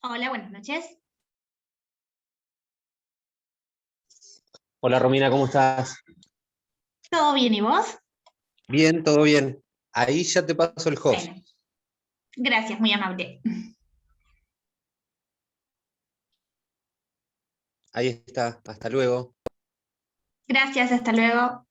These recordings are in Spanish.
Hola, buenas noches. Hola Romina, ¿cómo estás? ¿Todo bien y vos? Bien, todo bien. Ahí ya te paso el host. Bueno, gracias, muy amable. Ahí está, hasta luego. Gracias, hasta luego.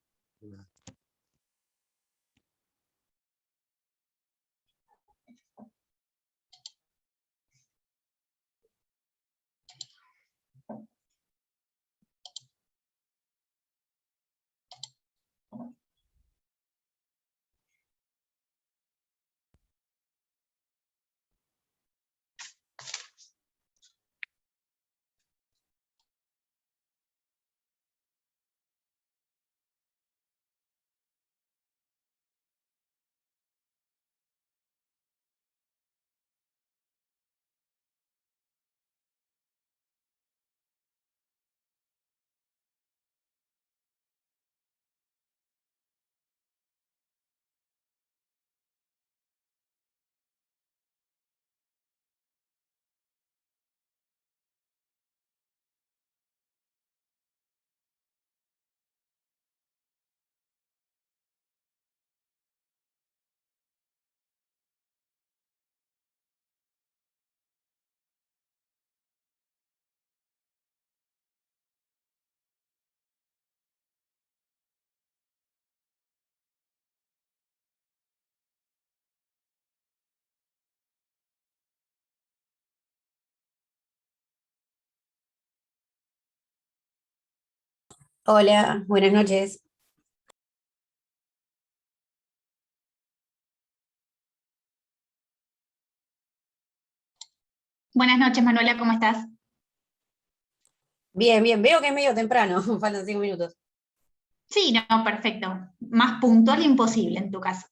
Hola, buenas noches. Buenas noches, Manuela, ¿cómo estás? Bien, bien, veo que es medio temprano, faltan 5 minutos. Sí, no, perfecto. Más puntual imposible en tu caso.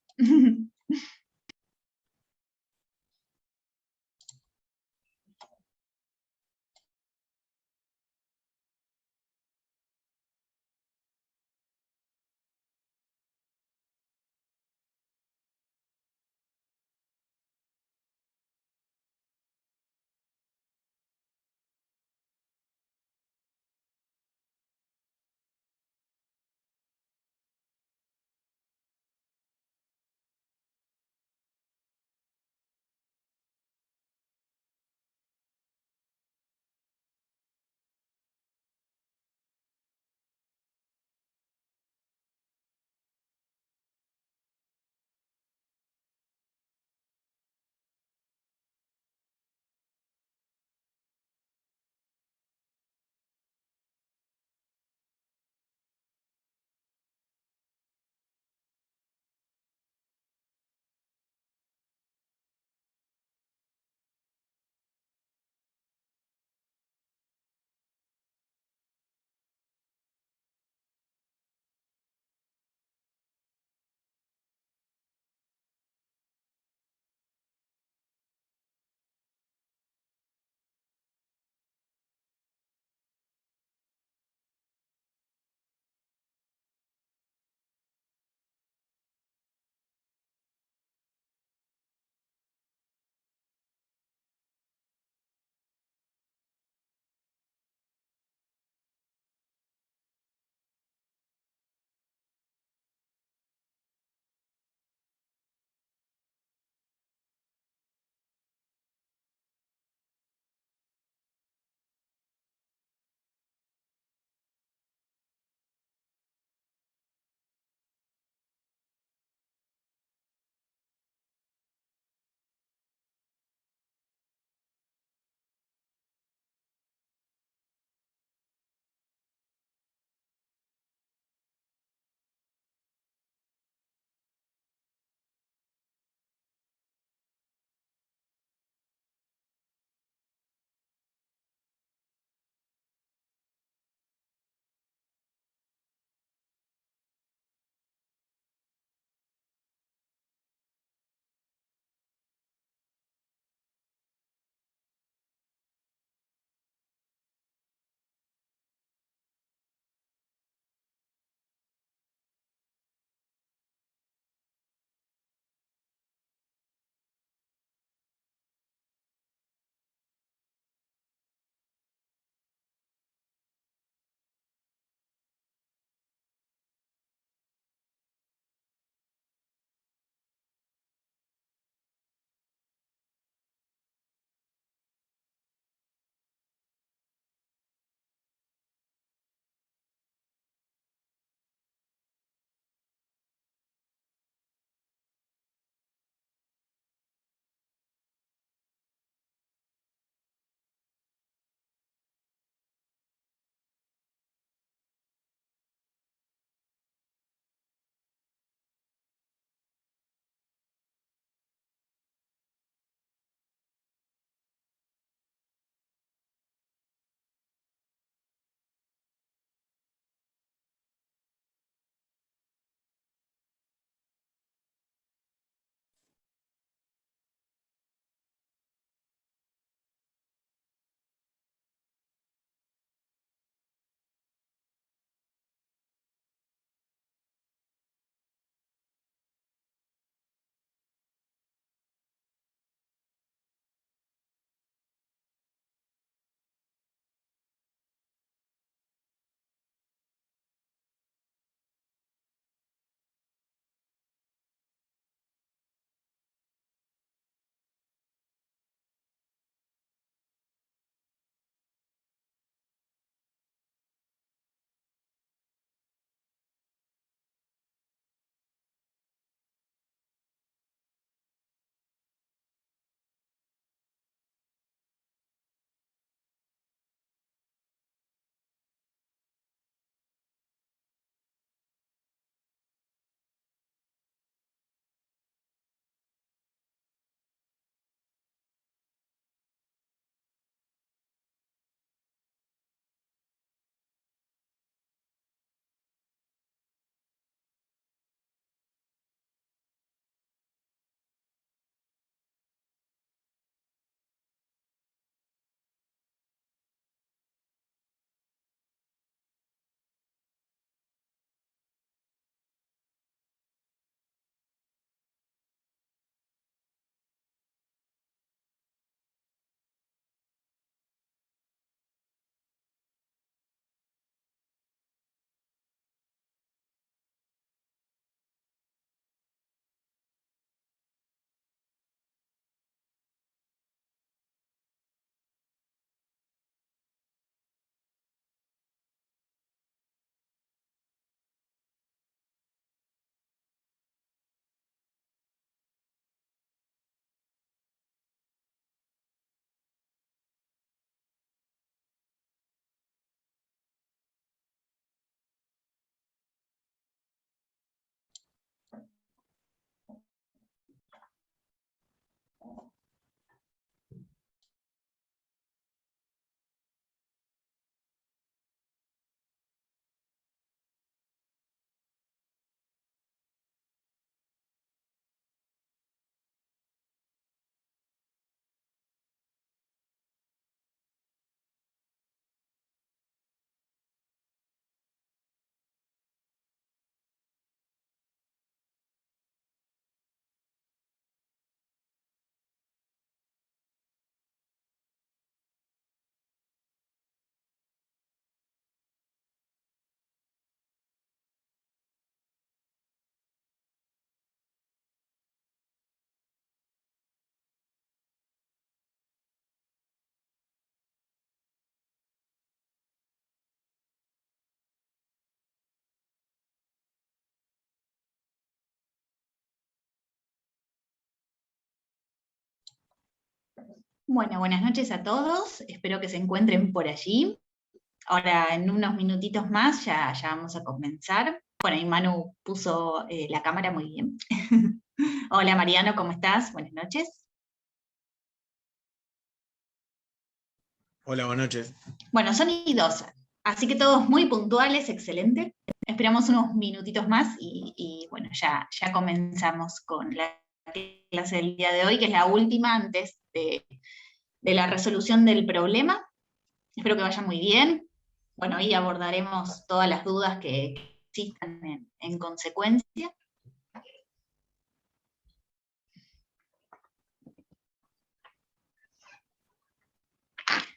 Bueno, buenas noches a todos, espero que se encuentren por allí. Ahora, en unos minutitos más, ya vamos a comenzar. Bueno, y Manu puso la cámara muy bien. Hola Mariano, ¿cómo estás? Buenas noches. Hola, buenas noches. Bueno, son y 2, así que todos muy puntuales, excelente. Esperamos unos minutitos más y bueno, ya comenzamos con la clase del día de hoy, que es la última antes de la resolución del problema. Espero que vaya muy bien. Bueno, ahí abordaremos todas las dudas que existan en consecuencia.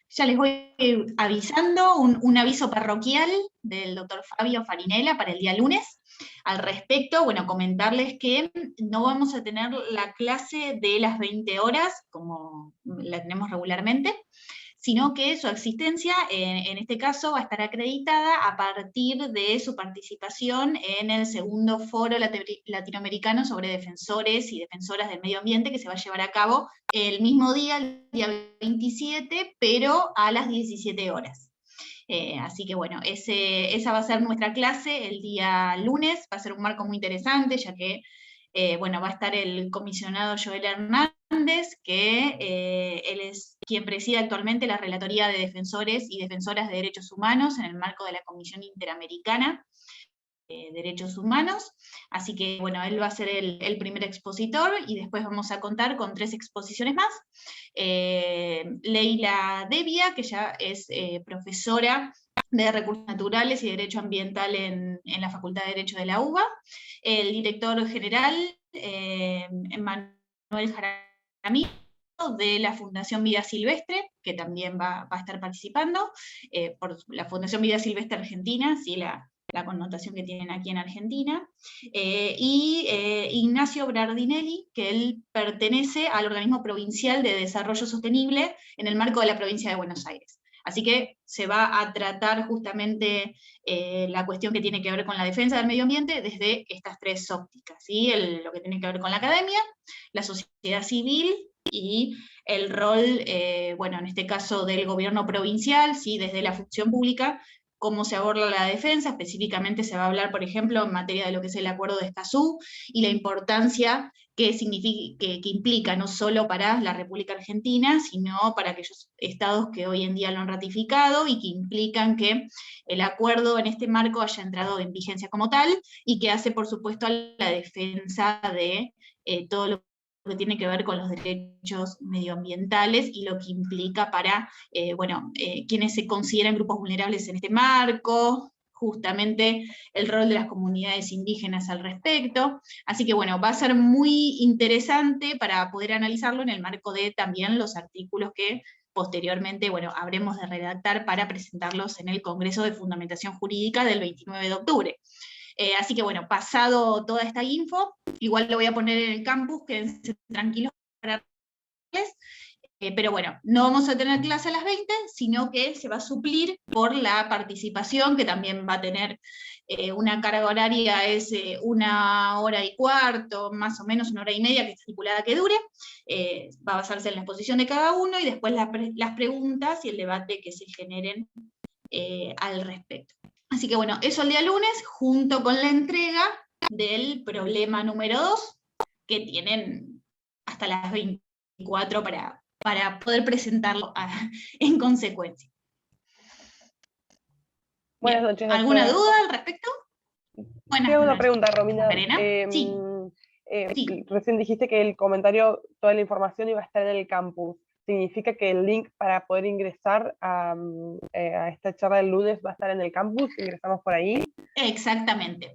Ya les voy avisando un aviso parroquial del doctor Fabio Farinella para el día lunes. Al respecto, bueno, comentarles que no vamos a tener la clase de las 20 horas, como la tenemos regularmente, sino que su existencia, en este caso, va a estar acreditada a partir de su participación en el segundo foro latinoamericano sobre defensores y defensoras del medio ambiente, que se va a llevar a cabo el mismo día, el día 27, pero a las 17 horas. Así que bueno, esa va a ser nuestra clase el día lunes, va a ser un marco muy interesante, ya que bueno, va a estar el comisionado Joel Hernández, que él es quien preside actualmente la Relatoría de Defensores y Defensoras de Derechos Humanos en el marco de la Comisión Interamericana de Derechos Humanos, así que bueno, él va a ser el primer expositor, y después vamos a contar con 3 exposiciones más. Leila Devia, que ya es profesora de Recursos Naturales y Derecho Ambiental en la Facultad de Derecho de la UBA, el director general, Manuel Jaramillo, de la Fundación Vida Silvestre, que también va a estar participando, por la Fundación Vida Silvestre Argentina, sí, la connotación que tienen aquí en Argentina, y Ignacio Brardinelli, que él pertenece al Organismo Provincial de Desarrollo Sostenible en el marco de la provincia de Buenos Aires. Así que se va a tratar justamente la cuestión que tiene que ver con la defensa del medio ambiente desde estas 3 ópticas, ¿sí? Lo que tiene que ver con la academia, la sociedad civil y el rol, bueno, en este caso del gobierno provincial, ¿sí? Desde la función pública, cómo se aborda la defensa. Específicamente se va a hablar, por ejemplo, en materia de lo que es el Acuerdo de Escazú, y la importancia que implica no solo para la República Argentina, sino para aquellos estados que hoy en día lo han ratificado y que implican que el acuerdo en este marco haya entrado en vigencia como tal, y que hace, por supuesto, a la defensa de todo lo que tiene que ver con los derechos medioambientales y lo que implica para, bueno, quienes se consideran grupos vulnerables en este marco, justamente el rol de las comunidades indígenas al respecto. Así que bueno, va a ser muy interesante para poder analizarlo en el marco de también los artículos que posteriormente, bueno, habremos de redactar para presentarlos en el Congreso de Fundamentación Jurídica del 29 de octubre. Así que bueno, pasado toda esta info, igual lo voy a poner en el campus, quédense tranquilos para verles. Pero bueno, no vamos a tener clase a las 20, sino que se va a suplir por la participación, que también va a tener una carga horaria, es 1 hora y cuarto, más o menos 1 hora y media, que está estipulada que dure. Va a basarse en la exposición de cada uno, y después las preguntas y el debate que se generen al respecto. Así que bueno, eso el día lunes, junto con la entrega del problema número 2, que tienen hasta las 24 para poder presentarlo en consecuencia. Buenas Bien, noches, ¿alguna doctora. duda al respecto? Buenas Tengo una noches. pregunta, Romina. Macarena. Sí. Sí. Recién dijiste que el comentario, toda la información iba a estar en el campus. ¿Significa que el link para poder ingresar a esta charla del lunes va a estar en el campus? ¿Ingresamos por ahí? Exactamente,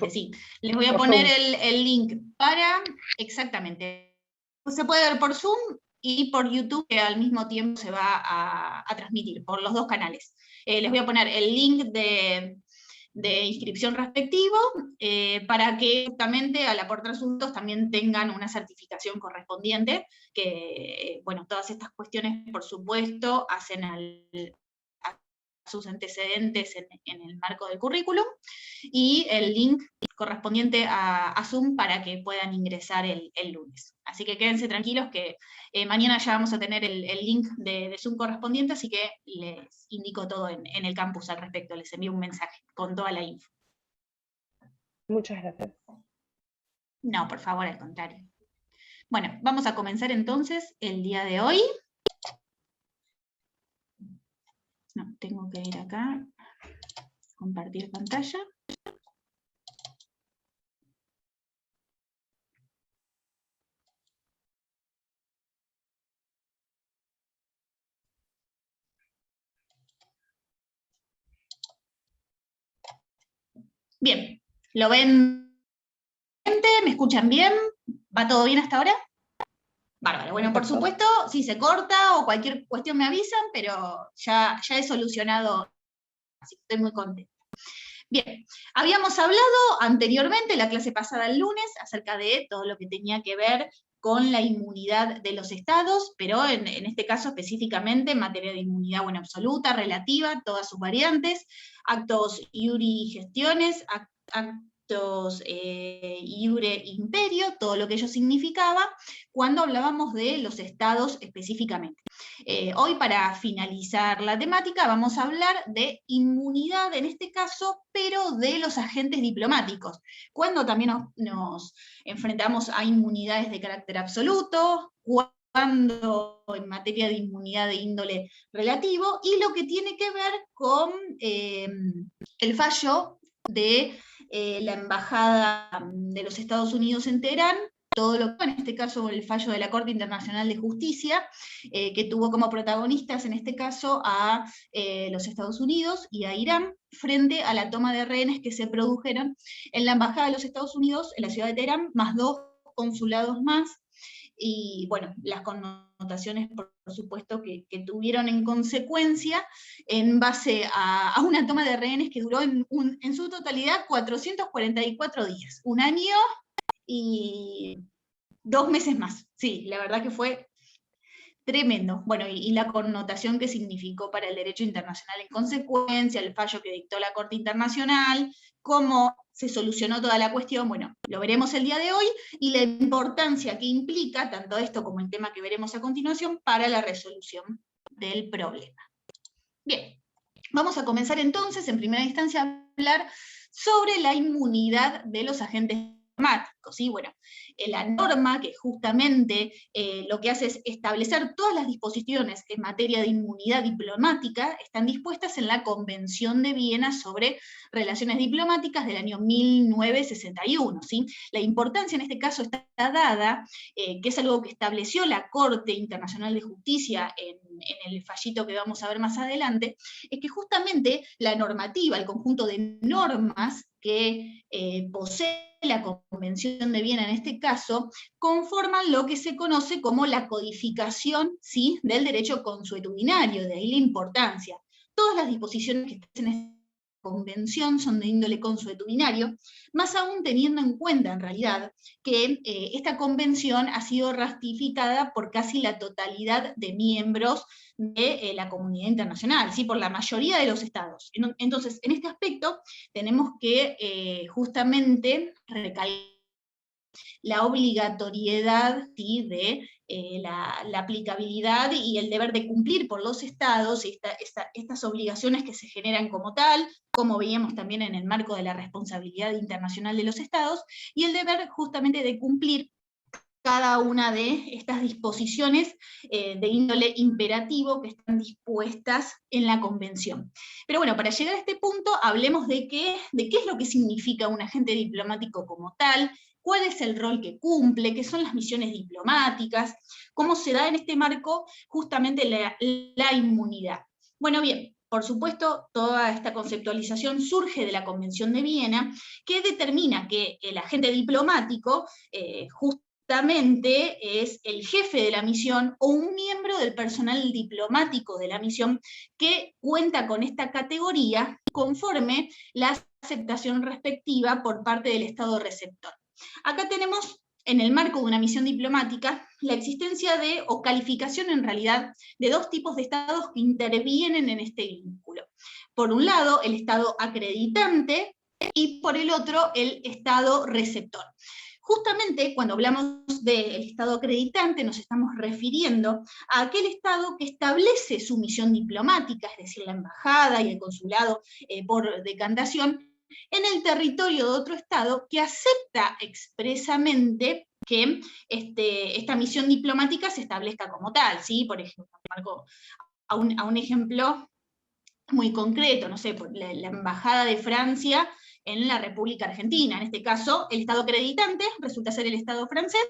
sí. Les voy a por poner Zoom. el link para, exactamente. Se puede ver por Zoom y por YouTube, que al mismo tiempo se va a transmitir por los 2 canales. Les voy a poner el link de inscripción respectivo, para que justamente al aportar sus datos también tengan una certificación correspondiente, que, bueno, todas estas cuestiones, por supuesto, hacen sus antecedentes en el marco del currículum, y el link correspondiente a Zoom para que puedan ingresar el lunes. Así que quédense tranquilos que mañana ya vamos a tener el link de Zoom correspondiente, así que les indico todo en el campus al respecto, les envío un mensaje con toda la info. Muchas gracias. No, por favor, al contrario. Bueno, vamos a comenzar entonces el día de hoy. No, tengo que ir acá, compartir pantalla. Bien, ¿lo ven? ¿Me escuchan bien? ¿Va todo bien hasta ahora? Bárbaro. Bueno, por Perfecto. supuesto, si se corta o cualquier cuestión me avisan, pero ya he solucionado, así que estoy muy contenta. Bien, habíamos hablado anteriormente, la clase pasada el lunes, acerca de todo lo que tenía que ver con la inmunidad de los estados, pero en este caso específicamente en materia de inmunidad absoluta, relativa, todas sus variantes, actos iure gestiones, actos iure imperio, todo lo que ello significaba, cuando hablábamos de los estados específicamente. Hoy, para finalizar la temática, vamos a hablar de inmunidad, en este caso, pero de los agentes diplomáticos, cuando también nos enfrentamos a inmunidades de carácter absoluto, cuando en materia de inmunidad de índole relativo, y lo que tiene que ver con el fallo de la Embajada de los Estados Unidos en Teherán, todo lo que, en este caso, el fallo de la Corte Internacional de Justicia, que tuvo como protagonistas, en este caso, a los Estados Unidos y a Irán, frente a la toma de rehenes que se produjeron en la Embajada de los Estados Unidos, en la ciudad de Teherán, más 2 consulados más, y bueno, las connotaciones, por supuesto, que tuvieron en consecuencia, en base a una toma de rehenes que duró en su totalidad 444 días, un año y 2 meses más. Sí, la verdad que fue tremendo. Bueno, y la connotación que significó para el derecho internacional en consecuencia, el fallo que dictó la Corte Internacional, cómo se solucionó toda la cuestión, bueno, lo veremos el día de hoy, y la importancia que implica, tanto esto como el tema que veremos a continuación, para la resolución del problema. Bien, vamos a comenzar entonces, en primera instancia, a hablar sobre la inmunidad de los agentes diplomáticos, ¿sí? Bueno, la norma que justamente lo que hace es establecer todas las disposiciones en materia de inmunidad diplomática, están dispuestas en la Convención de Viena sobre Relaciones Diplomáticas del año 1961, ¿sí? La importancia en este caso está dada, que es algo que estableció la Corte Internacional de Justicia en el fallito que vamos a ver más adelante, es que justamente la normativa, el conjunto de normas que posee la Convención de Viena en este caso, conforman lo que se conoce como la codificación, ¿sí?, del derecho consuetudinario, de ahí la importancia. Todas las disposiciones que están en esta convención son de índole consuetudinario, más aún teniendo en cuenta en realidad que esta convención ha sido ratificada por casi la totalidad de miembros de la comunidad internacional, ¿sí?, por la mayoría de los estados. Entonces, en este aspecto tenemos que justamente recalcar la obligatoriedad, ¿sí?, de la aplicabilidad y el deber de cumplir por los estados estas obligaciones que se generan como tal, como veíamos también en el marco de la responsabilidad internacional de los estados, y el deber justamente de cumplir cada una de estas disposiciones de índole imperativo que están dispuestas en la Convención. Pero bueno, para llegar a este punto, hablemos de qué es lo que significa un agente diplomático como tal, cuál es el rol que cumple, qué son las misiones diplomáticas, cómo se da en este marco justamente la inmunidad. Bueno, bien, por supuesto, toda esta conceptualización surge de la Convención de Viena, que determina que el agente diplomático justamente es el jefe de la misión o un miembro del personal diplomático de la misión que cuenta con esta categoría conforme la aceptación respectiva por parte del Estado receptor. Acá tenemos, en el marco de una misión diplomática, la existencia o calificación en realidad de 2 tipos de estados que intervienen en este vínculo. Por un lado, el Estado acreditante, y por el otro, el Estado receptor. Justamente cuando hablamos del Estado acreditante nos estamos refiriendo a aquel Estado que establece su misión diplomática, es decir, la embajada y el consulado por decantación, en el territorio de otro Estado que acepta expresamente que esta misión diplomática se establezca como tal, ¿sí? Por ejemplo, marco a un ejemplo muy concreto, no sé, la Embajada de Francia en la República Argentina. En este caso, el Estado acreditante resulta ser el Estado francés,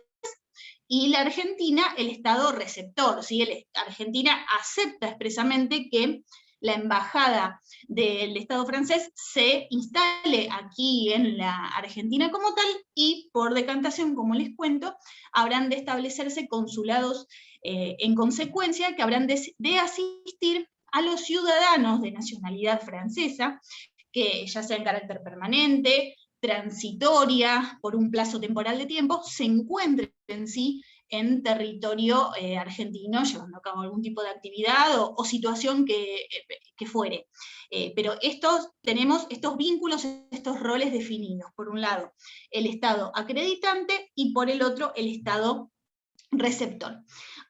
y la Argentina el Estado receptor, ¿sí? Argentina acepta expresamente que la embajada del Estado francés se instale aquí en la Argentina como tal, y por decantación, como les cuento, habrán de establecerse consulados en consecuencia, que habrán de asistir a los ciudadanos de nacionalidad francesa, que ya sea en carácter permanente, transitoria, por un plazo temporal de tiempo, se encuentren en sí en territorio argentino, llevando a cabo algún tipo de actividad o situación que fuere. Pero tenemos estos vínculos, estos roles definidos. Por un lado, el Estado acreditante, y por el otro, el Estado receptor.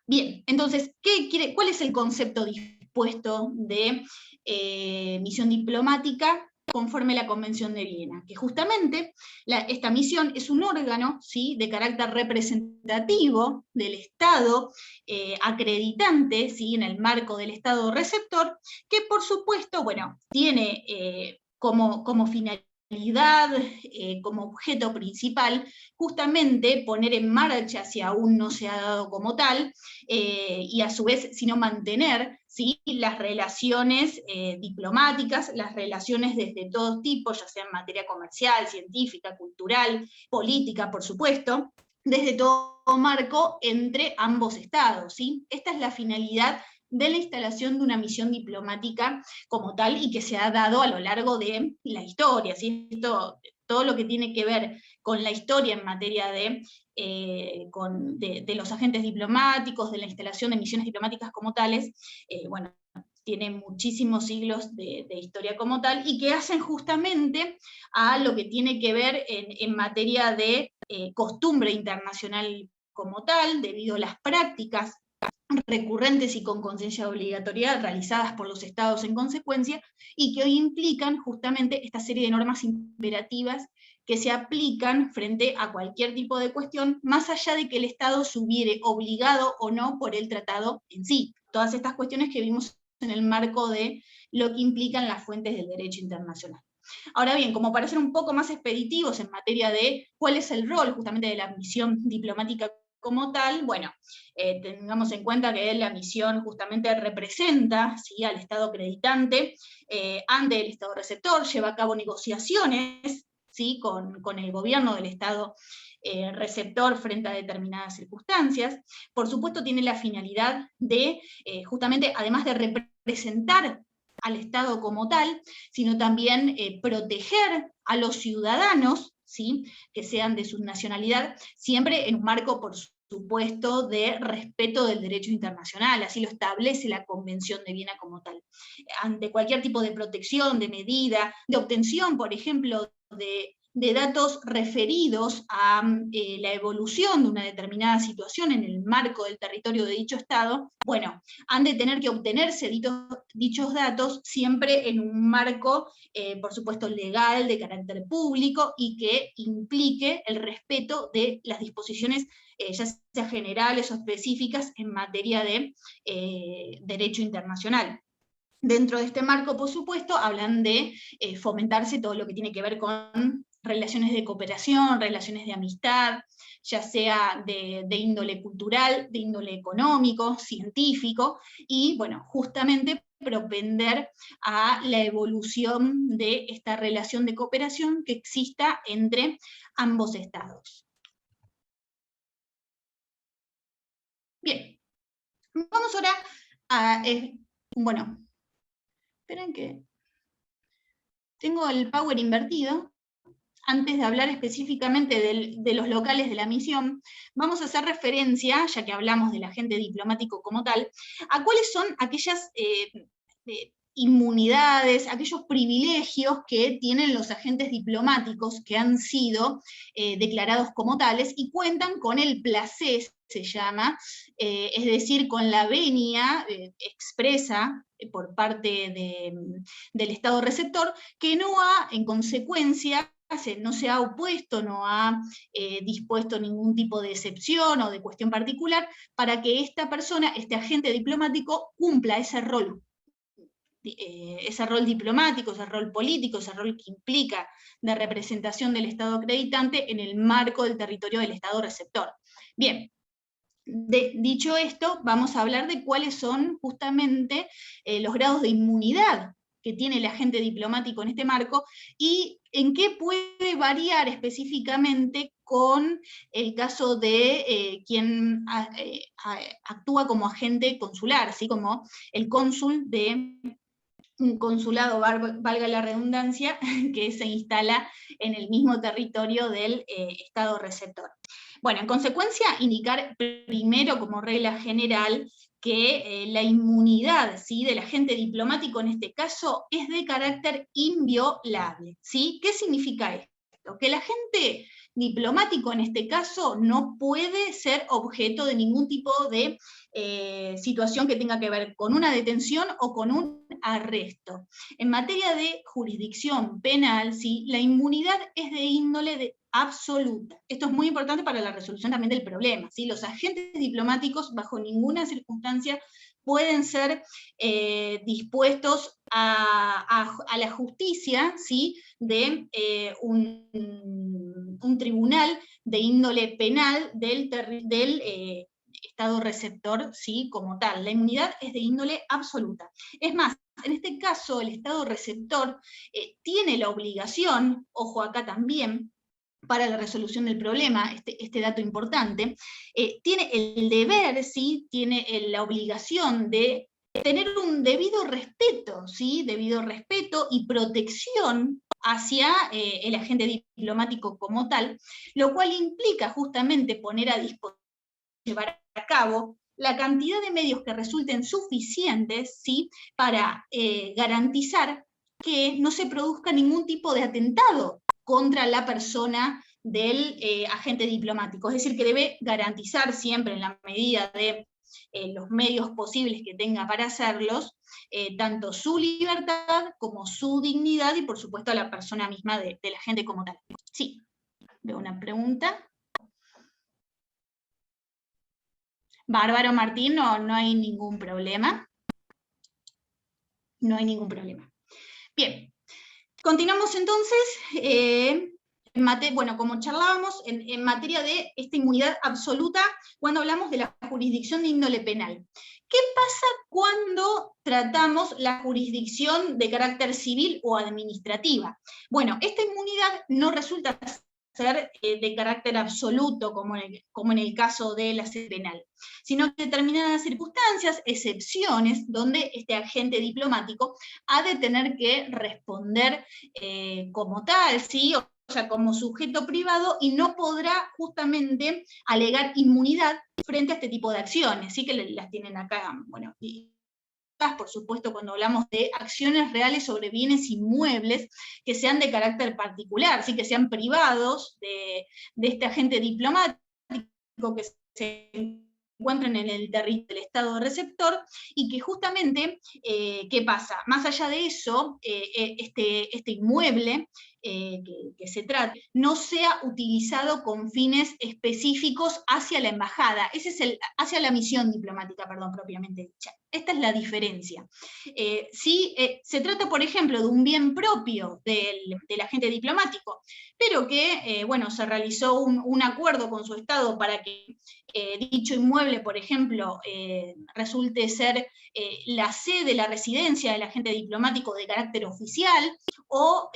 Bien, entonces, ¿cuál es el concepto dispuesto de misión diplomática conforme a la Convención de Viena? Que justamente esta misión es un órgano, ¿sí?, de carácter representativo del Estado acreditante, ¿sí?, en el marco del Estado receptor, que por supuesto, bueno, tiene como finalidad, como objeto principal, justamente poner en marcha, si aún no se ha dado como tal, y a su vez, sino mantener, ¿sí?, las relaciones diplomáticas, las relaciones desde todo tipo, ya sea en materia comercial, científica, cultural, política, por supuesto, desde todo marco entre ambos estados, ¿sí? Esta es la finalidad de la instalación de una misión diplomática como tal, y que se ha dado a lo largo de la historia, ¿sí? Todo lo que tiene que ver con la historia en materia de los agentes diplomáticos, de la instalación de misiones diplomáticas como tales, bueno, tiene muchísimos siglos de historia como tal, y que hacen justamente a lo que tiene que ver en materia de costumbre internacional como tal, debido a las prácticas recurrentes y con conciencia de obligatoriedad realizadas por los estados en consecuencia, y que hoy implican justamente esta serie de normas imperativas que se aplican frente a cualquier tipo de cuestión, más allá de que el Estado se hubiere obligado o no por el tratado en sí. Todas estas cuestiones que vimos en el marco de lo que implican las fuentes del derecho internacional. Ahora bien, como para ser un poco más expeditivos en materia de cuál es el rol justamente de la misión diplomática como tal, bueno, tengamos en cuenta que la misión justamente representa, ¿sí?, al Estado acreditante ante el Estado receptor, lleva a cabo negociaciones, ¿sí?, con el gobierno del Estado receptor frente a determinadas circunstancias. Por supuesto tiene la finalidad de, justamente, además de representar al Estado como tal, sino también proteger a los ciudadanos, ¿sí?, que sean de su nacionalidad, siempre en un marco, por supuesto, de respeto del derecho internacional, así lo establece la Convención de Viena como tal. Ante cualquier tipo de protección, de medida, de obtención, por ejemplo, de datos referidos a la evolución de una determinada situación en el marco del territorio de dicho Estado, bueno, han de tener que obtenerse dichos datos siempre en un marco, por supuesto, legal, de carácter público, y que implique el respeto de las disposiciones, ya sea generales o específicas, en materia de derecho internacional. Dentro de este marco, por supuesto, hablan de fomentarse todo lo que tiene que ver con relaciones de cooperación, relaciones de amistad, ya sea de índole cultural, de índole económico, científico, y bueno, justamente propender a la evolución de esta relación de cooperación que exista entre ambos estados. Bien, vamos ahora a, bueno, esperen que tengo el power invertido. Antes de hablar específicamente de los locales de la misión, vamos a hacer referencia, ya que hablamos del agente diplomático como tal, a cuáles son aquellas inmunidades, aquellos privilegios que tienen los agentes diplomáticos que han sido declarados como tales y cuentan con el placé, se llama, es decir, con la venia expresa por parte del Estado receptor, que no ha, en consecuencia, no se ha opuesto, no ha dispuesto ningún tipo de excepción o de cuestión particular para que esta persona, este agente diplomático, cumpla ese rol diplomático, ese rol político, ese rol que implica de representación del Estado acreditante en el marco del territorio del Estado receptor. Bien, dicho esto, vamos a hablar de cuáles son justamente los grados de inmunidad que tiene el agente diplomático en este marco, y en qué puede variar específicamente con el caso de quien actúa como agente consular, ¿sí? Como el cónsul de un consulado, valga la redundancia, que se instala en el mismo territorio del Estado receptor. Bueno, en consecuencia, indicar primero como regla general que la inmunidad, ¿sí?, del agente diplomático en este caso es de carácter inviolable, ¿sí? ¿Qué significa esto? Que el agente diplomático en este caso no puede ser objeto de ningún tipo de situación que tenga que ver con una detención o con un arresto. En materia de jurisdicción penal, ¿sí?, la inmunidad es de índole absoluta. Esto es muy importante para la resolución también del problema, ¿sí? Los agentes diplomáticos bajo ninguna circunstancia pueden ser dispuestos a la justicia, ¿sí?, de un tribunal de índole penal del Estado receptor, ¿sí?, como tal. La inmunidad es de índole absoluta. Es más, en este caso el Estado receptor tiene la obligación, ojo acá también, para la resolución del problema, este dato importante, tiene el deber, ¿sí?, tiene la obligación de tener un debido respeto, ¿sí?, debido respeto y protección hacia el agente diplomático como tal, lo cual implica justamente poner a disposición, llevar a cabo la cantidad de medios que resulten suficientes, ¿sí?, para garantizar que no se produzca ningún tipo de atentado contra la persona del agente diplomático. Es decir, que debe garantizar siempre, en la medida de los medios posibles que tenga para hacerlos, tanto su libertad como su dignidad y, por supuesto, a la persona misma del agente como tal. Sí, veo una pregunta. Bárbaro Martín, no hay ningún problema. No hay ningún problema. Bien, continuamos entonces. Bueno, como charlábamos, en materia de esta inmunidad absoluta, cuando hablamos de la jurisdicción de índole penal. ¿Qué pasa cuando tratamos la jurisdicción de carácter civil o administrativa? Bueno, esta inmunidad no resulta ser de carácter absoluto, como en el caso de la sede penal, sino que en determinadas circunstancias, excepciones, donde este agente diplomático ha de tener que responder como tal, ¿sí?, o sea, como sujeto privado, y no podrá justamente alegar inmunidad frente a este tipo de acciones, ¿sí?, que las tienen acá, bueno, y por supuesto, cuando hablamos de acciones reales sobre bienes inmuebles que sean de carácter particular, ¿sí?, que sean privados de este agente diplomático, que se encuentren en el territorio del Estado receptor, y que justamente, ¿qué pasa? Más allá de eso, este inmueble que se trate, no sea utilizado con fines específicos hacia la embajada, hacia la misión diplomática, perdón, propiamente dicha. Esta es la diferencia. Si se trata, por ejemplo, de un bien propio del agente diplomático, pero que, bueno, se realizó un acuerdo con su Estado para que dicho inmueble, por ejemplo, resulte ser la sede, la residencia del agente diplomático de carácter oficial, o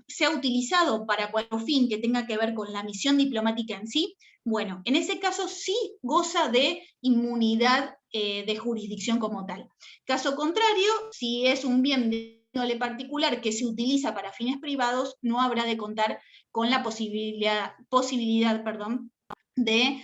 sea utilizado para cualquier fin que tenga que ver con la misión diplomática en sí, bueno, en ese caso sí goza de inmunidad de jurisdicción como tal. Caso contrario, si es un bien de índole particular que se utiliza para fines privados, no habrá de contar con la posibilidad de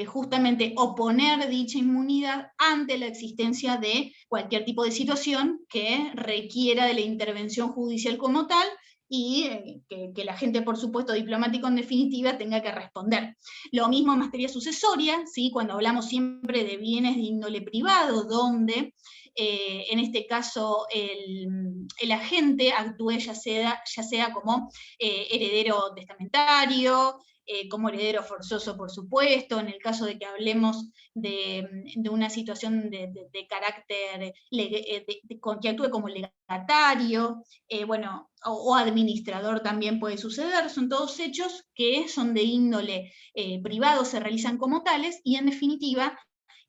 justamente oponer dicha inmunidad ante la existencia de cualquier tipo de situación que requiera de la intervención judicial como tal, y que la agente, por supuesto, diplomático en definitiva, tenga que responder. Lo mismo en materia sucesoria, ¿sí? Cuando hablamos siempre de bienes de índole privado, donde en este caso el agente actúe ya sea como heredero testamentario, como heredero forzoso, por supuesto, en el caso de que hablemos de una situación de carácter, que actúe como legatario, bueno, o administrador también puede suceder. Son todos hechos que son de índole privado, se realizan como tales, y en definitiva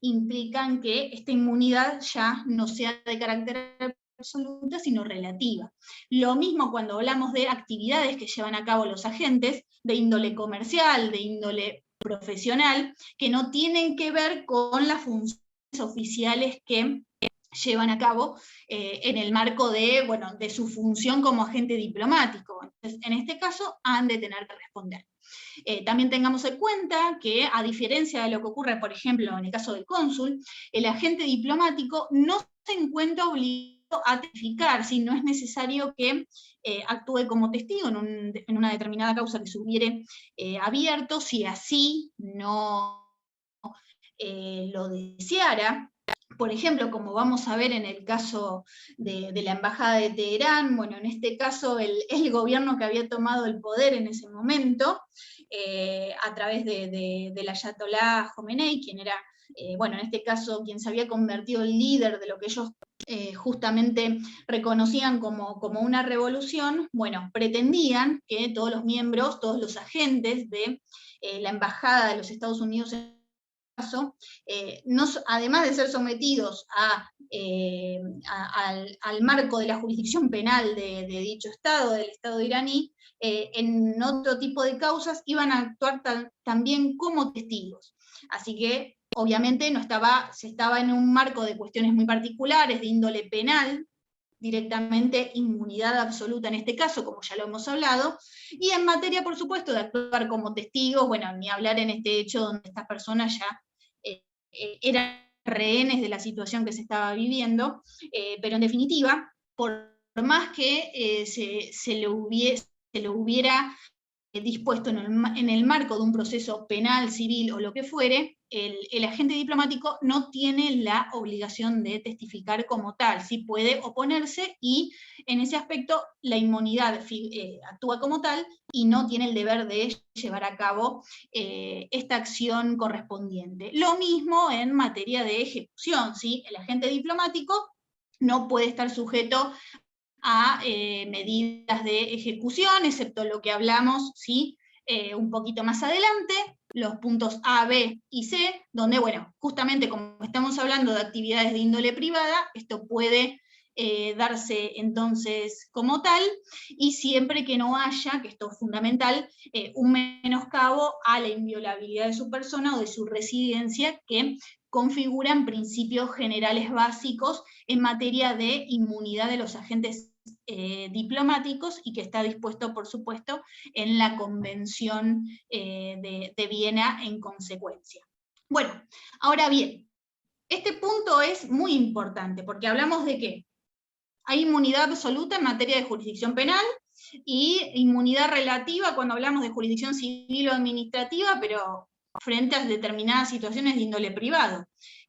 implican que esta inmunidad ya no sea de carácter absoluta, sino relativa. Lo mismo cuando hablamos de actividades que llevan a cabo los agentes, de índole comercial, de índole profesional, que no tienen que ver con las funciones oficiales que llevan a cabo en el marco de, bueno, de su función como agente diplomático. Entonces, en este caso, han de tener que responder. También tengamos en cuenta que, a diferencia de lo que ocurre, por ejemplo, en el caso del cónsul, el agente diplomático no se encuentra obligado a testificar, si no es necesario que actúe como testigo en una determinada causa que se hubiere abierto, si así no lo deseara. Por ejemplo, como vamos a ver en el caso de la Embajada de Teherán, bueno, en este caso el gobierno que había tomado el poder en ese momento, a través del Ayatollah Jomenei, quien era, bueno, en este caso, quien se había convertido en líder de lo que ellos justamente reconocían como una revolución, bueno, pretendían que todos los miembros, todos los agentes de la Embajada de los Estados Unidos en caso, además de ser sometidos al marco de la jurisdicción penal de dicho Estado, del Estado iraní, en otro tipo de causas iban a actuar también como testigos. Así que, obviamente, se estaba en un marco de cuestiones muy particulares, de índole penal, directamente inmunidad absoluta en este caso, como ya lo hemos hablado, y en materia, por supuesto, de actuar como testigos, bueno, ni hablar en este hecho donde estas personas ya eran rehenes de la situación que se estaba viviendo, pero en definitiva, por más que se lo hubiera dispuesto en el marco de un proceso penal, civil o lo que fuere, el agente diplomático no tiene la obligación de testificar como tal, sí puede oponerse, y en ese aspecto la inmunidad actúa como tal y no tiene el deber de llevar a cabo esta acción correspondiente. Lo mismo en materia de ejecución, ¿sí? El agente diplomático no puede estar sujeto a medidas de ejecución, excepto lo que hablamos, ¿sí? Un poquito más adelante, los puntos A, B y C, donde, bueno, justamente como estamos hablando de actividades de índole privada, esto puede darse entonces como tal, y siempre que no haya, que esto es fundamental, un menoscabo a la inviolabilidad de su persona o de su residencia, que configuran principios generales básicos en materia de inmunidad de los agentes diplomáticos, y que está dispuesto, por supuesto, en la Convención de Viena en consecuencia. Bueno, ahora bien, este punto es muy importante, porque hablamos de que hay inmunidad absoluta en materia de jurisdicción penal, y inmunidad relativa cuando hablamos de jurisdicción civil o administrativa, pero frente a determinadas situaciones de índole privado.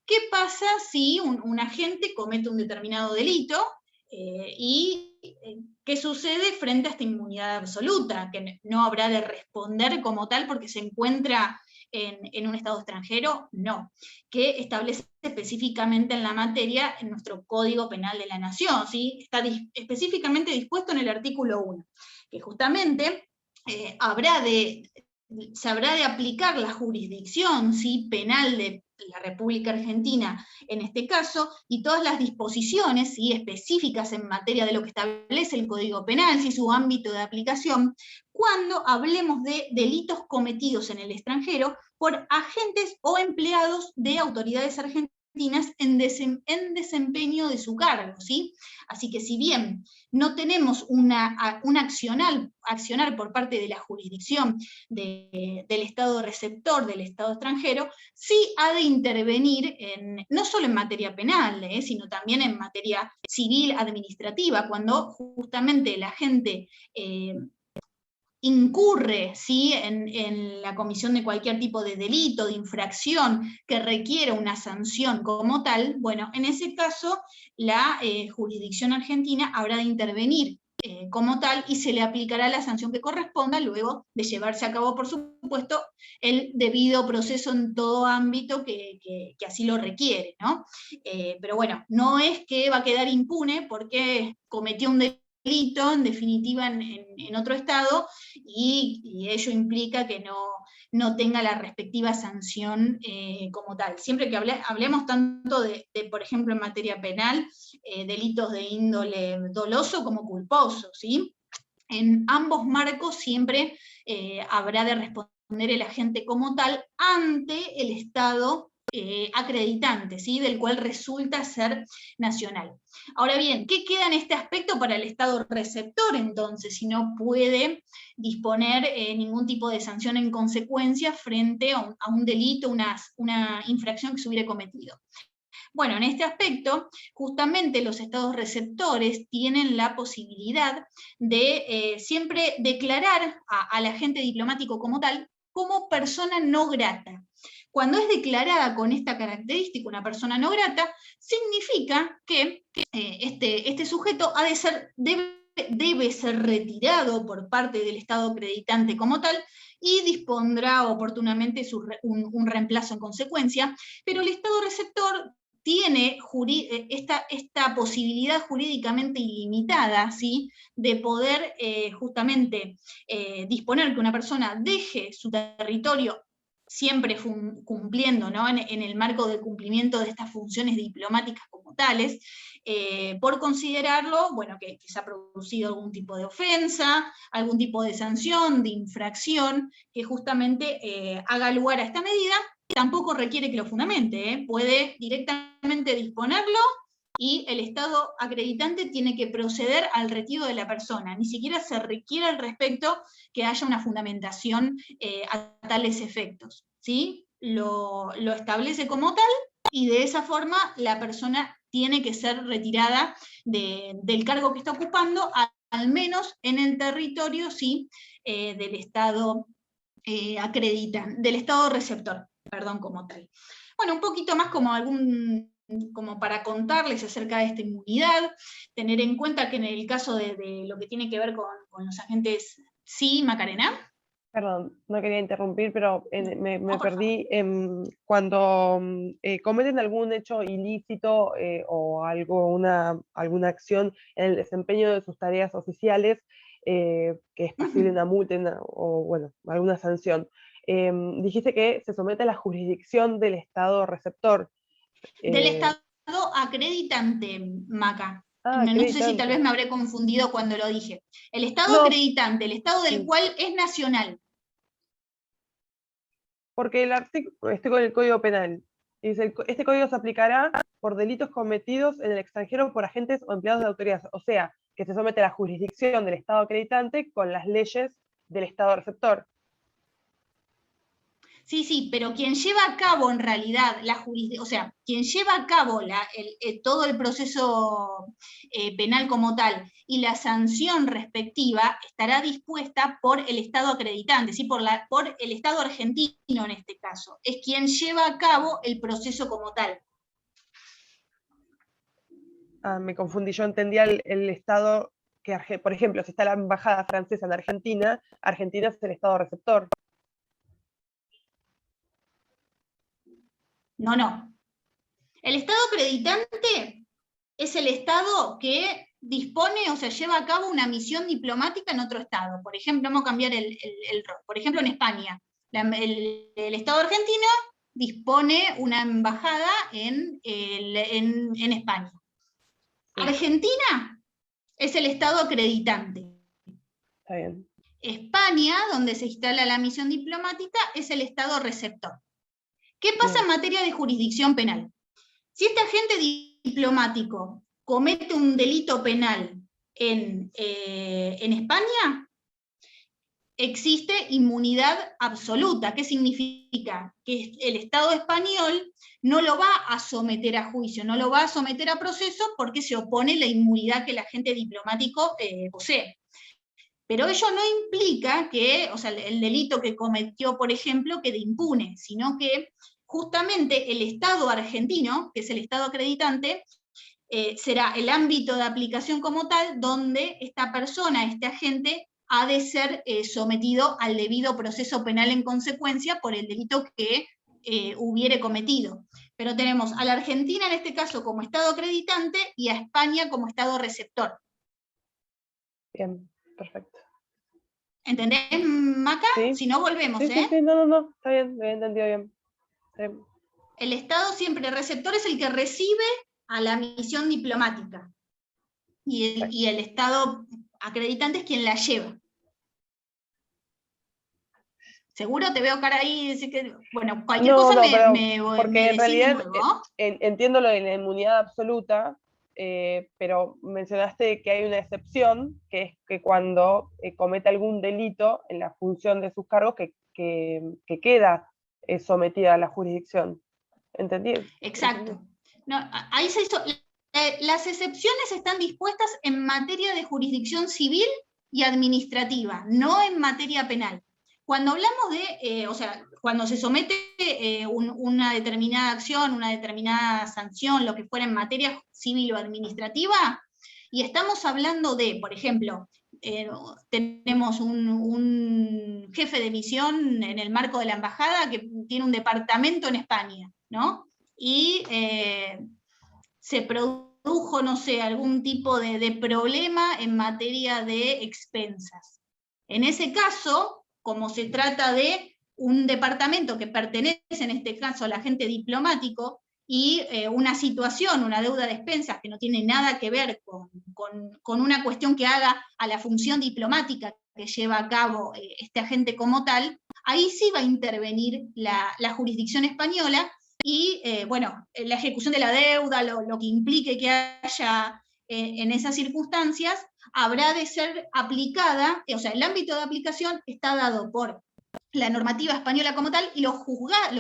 ¿Qué pasa si un agente comete un determinado delito? ¿Y qué sucede frente a esta inmunidad absoluta? Que no habrá de responder como tal porque se encuentra en un Estado extranjero, no. Que establece específicamente en la materia en nuestro Código Penal de la Nación, ¿sí? Está específicamente dispuesto en el artículo 1, que justamente se habrá de aplicar la jurisdicción, ¿sí? Penal de la República Argentina en este caso, y todas las disposiciones, ¿sí? Específicas en materia de lo que establece el Código Penal, ¿sí? Su ámbito de aplicación, cuando hablemos de delitos cometidos en el extranjero por agentes o empleados de autoridades argentinas argentinas en desempeño de su cargo, ¿sí? Así que si bien no tenemos un accionar por parte de la jurisdicción del Estado receptor, del Estado extranjero, sí ha de intervenir no solo en materia penal, sino también en materia civil, administrativa, cuando justamente la gente incurre, ¿sí?, en la comisión de cualquier tipo de delito, de infracción que requiere una sanción como tal. Bueno, en ese caso la jurisdicción argentina habrá de intervenir como tal y se le aplicará la sanción que corresponda luego de llevarse a cabo, por supuesto, el debido proceso en todo ámbito que así lo requiere, ¿no? Pero bueno, no es que va a quedar impune porque cometió un delito, en definitiva, en otro estado, y ello implica que no tenga la respectiva sanción como tal. Siempre que hablemos tanto de, por ejemplo, en materia penal, delitos de índole doloso como culposo, ¿sí? En ambos marcos siempre habrá de responder el agente como tal ante el Estado acreditante, ¿sí?, del cual resulta ser nacional. Ahora bien, ¿qué queda en este aspecto para el Estado receptor entonces, si no puede disponer ningún tipo de sanción en consecuencia frente a un delito, una infracción que se hubiera cometido? Bueno, en este aspecto, justamente los estados receptores tienen la posibilidad de siempre declarar al agente diplomático como tal como persona no grata. Cuando es declarada con esta característica una persona no grata, significa que este sujeto debe ser retirado por parte del Estado acreditante como tal y dispondrá oportunamente un reemplazo en consecuencia, pero el Estado receptor tiene esta posibilidad jurídicamente ilimitada, ¿sí?, de poder justamente disponer que una persona deje su territorio, siempre cumpliendo, ¿no?, en el marco del cumplimiento de estas funciones diplomáticas como tales, por considerarlo, bueno, que se ha producido algún tipo de ofensa, algún tipo de sanción, de infracción, que justamente haga lugar a esta medida. Tampoco requiere que lo fundamente, puede directamente disponerlo y el Estado acreditante tiene que proceder al retiro de la persona. Ni siquiera se requiere al respecto que haya una fundamentación a tales efectos, ¿sí? Lo establece como tal y de esa forma la persona tiene que ser retirada del cargo que está ocupando, al menos en el territorio, ¿sí?, del Estado del Estado receptor, perdón, como tal. Bueno, un poquito más como para contarles acerca de esta inmunidad, tener en cuenta que en el caso de lo que tiene que ver con los agentes, ¿sí, Macarena? Perdón, no quería interrumpir, pero me por perdí. Cuando cometen algún hecho ilícito o alguna acción en el desempeño de sus tareas oficiales, que es pasible una multa o bueno, alguna sanción, dijiste que se somete a la jurisdicción del Estado receptor. Del Estado acreditante, Maca. No sé si Acreditante. tal vez me habré confundido cuando lo dije. El Estado No, acreditante, el Estado del sí. cual es nacional. Porque estoy con el Código Penal. Y dice, este código se aplicará por delitos cometidos en el extranjero por agentes o empleados de autoridad. O sea, que se somete a la jurisdicción del Estado acreditante con las leyes del Estado receptor. Sí, pero quien lleva a cabo en realidad o sea, quien lleva a cabo todo el proceso penal como tal y la sanción respectiva estará dispuesta por el Estado acreditante, ¿sí?, por el Estado argentino en este caso. Es quien lleva a cabo el proceso como tal. Me confundí, yo entendía el Estado que, por ejemplo, si está la embajada francesa en Argentina, Argentina es el Estado receptor. No. El Estado acreditante es el Estado que dispone o se lleva a cabo una misión diplomática en otro Estado. Por ejemplo, vamos a cambiar el rol. Por ejemplo, en España, el Estado argentino dispone una embajada en España. Sí. Argentina es el Estado acreditante. Está bien. España, donde se instala la misión diplomática, es el Estado receptor. ¿Qué pasa en materia de jurisdicción penal? Si este agente diplomático comete un delito penal en España, existe inmunidad absoluta. ¿Qué significa? Que el Estado español no lo va a someter a juicio, no lo va a someter a proceso porque se opone la inmunidad que el agente diplomático posee. Pero ello no implica que, o sea, el delito que cometió, por ejemplo, quede impune, sino que justamente el Estado argentino, que es el Estado acreditante, será el ámbito de aplicación como tal, donde esta persona, este agente, ha de ser sometido al debido proceso penal en consecuencia por el delito que hubiere cometido. Pero tenemos a la Argentina en este caso como Estado acreditante y a España como Estado receptor. Bien, perfecto. ¿Entendés, Maca? Sí. Si no, volvemos, Sí, sí, sí, no, está bien, lo he entendido bien. Sí. El Estado siempre receptor es el que recibe a la misión diplomática. Y el Estado acreditante es quien la lleva. ¿Seguro? Te veo cara ahí y decir que, bueno, cualquier cosa porque me en realidad decís luego. entiendo lo de la inmunidad absoluta, pero mencionaste que hay una excepción, que es que cuando comete algún delito en la función de sus cargos que queda sometida a la jurisdicción. ¿Entendí? Exacto. No, ahí se hizo. Las excepciones están dispuestas en materia de jurisdicción civil y administrativa, no en materia penal. Cuando hablamos de, o sea, cuando se somete una determinada acción, una determinada sanción, lo que fuera en materia civil o administrativa, y estamos hablando de, por ejemplo, tenemos un jefe de misión en el marco de la embajada que tiene un departamento en España, ¿no? Y se produjo, no sé, algún tipo de problema en materia de expensas. En ese caso, como se trata de un departamento que pertenece, en este caso, al agente diplomático, y una situación, una deuda de expensas que no tiene nada que ver con una cuestión que haga a la función diplomática que lleva a cabo este agente como tal, ahí sí va a intervenir la jurisdicción española, y bueno, la ejecución de la deuda, lo que implique que haya en esas circunstancias, habrá de ser aplicada, o sea, el ámbito de aplicación está dado por la normativa española como tal, y los juzgados,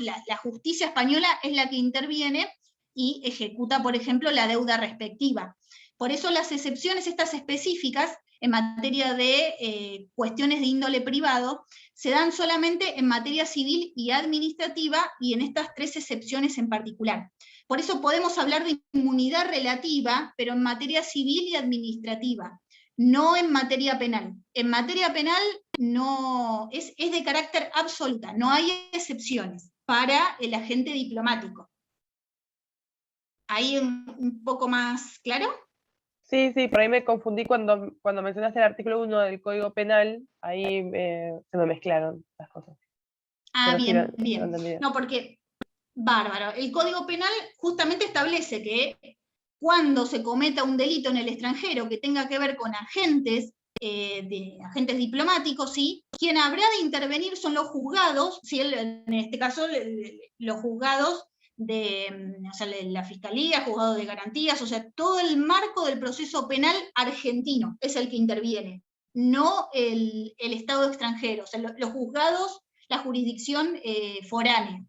la justicia española es la que interviene y ejecuta, por ejemplo, la deuda respectiva. Por eso las excepciones estas específicas en materia de cuestiones de índole privado se dan solamente en materia civil y administrativa, y en estas tres excepciones en particular. Por eso podemos hablar de inmunidad relativa, pero en materia civil y administrativa, no en materia penal. En materia penal no, es de carácter absoluta, no hay excepciones para el agente diplomático. ¿Ahí un poco más claro? Sí, por ahí me confundí cuando mencionaste el artículo 1 del Código Penal, ahí se me mezclaron las cosas. Ah, pero bien. No, porque, bárbaro, el Código Penal justamente establece que cuando se cometa un delito en el extranjero que tenga que ver con agentes diplomáticos, ¿sí? Quien habrá de intervenir son los juzgados, ¿sí? En este caso los juzgados o sea, la Fiscalía, juzgados de garantías, o sea, todo el marco del proceso penal argentino es el que interviene, no el Estado extranjero, o sea, los juzgados, la jurisdicción foránea.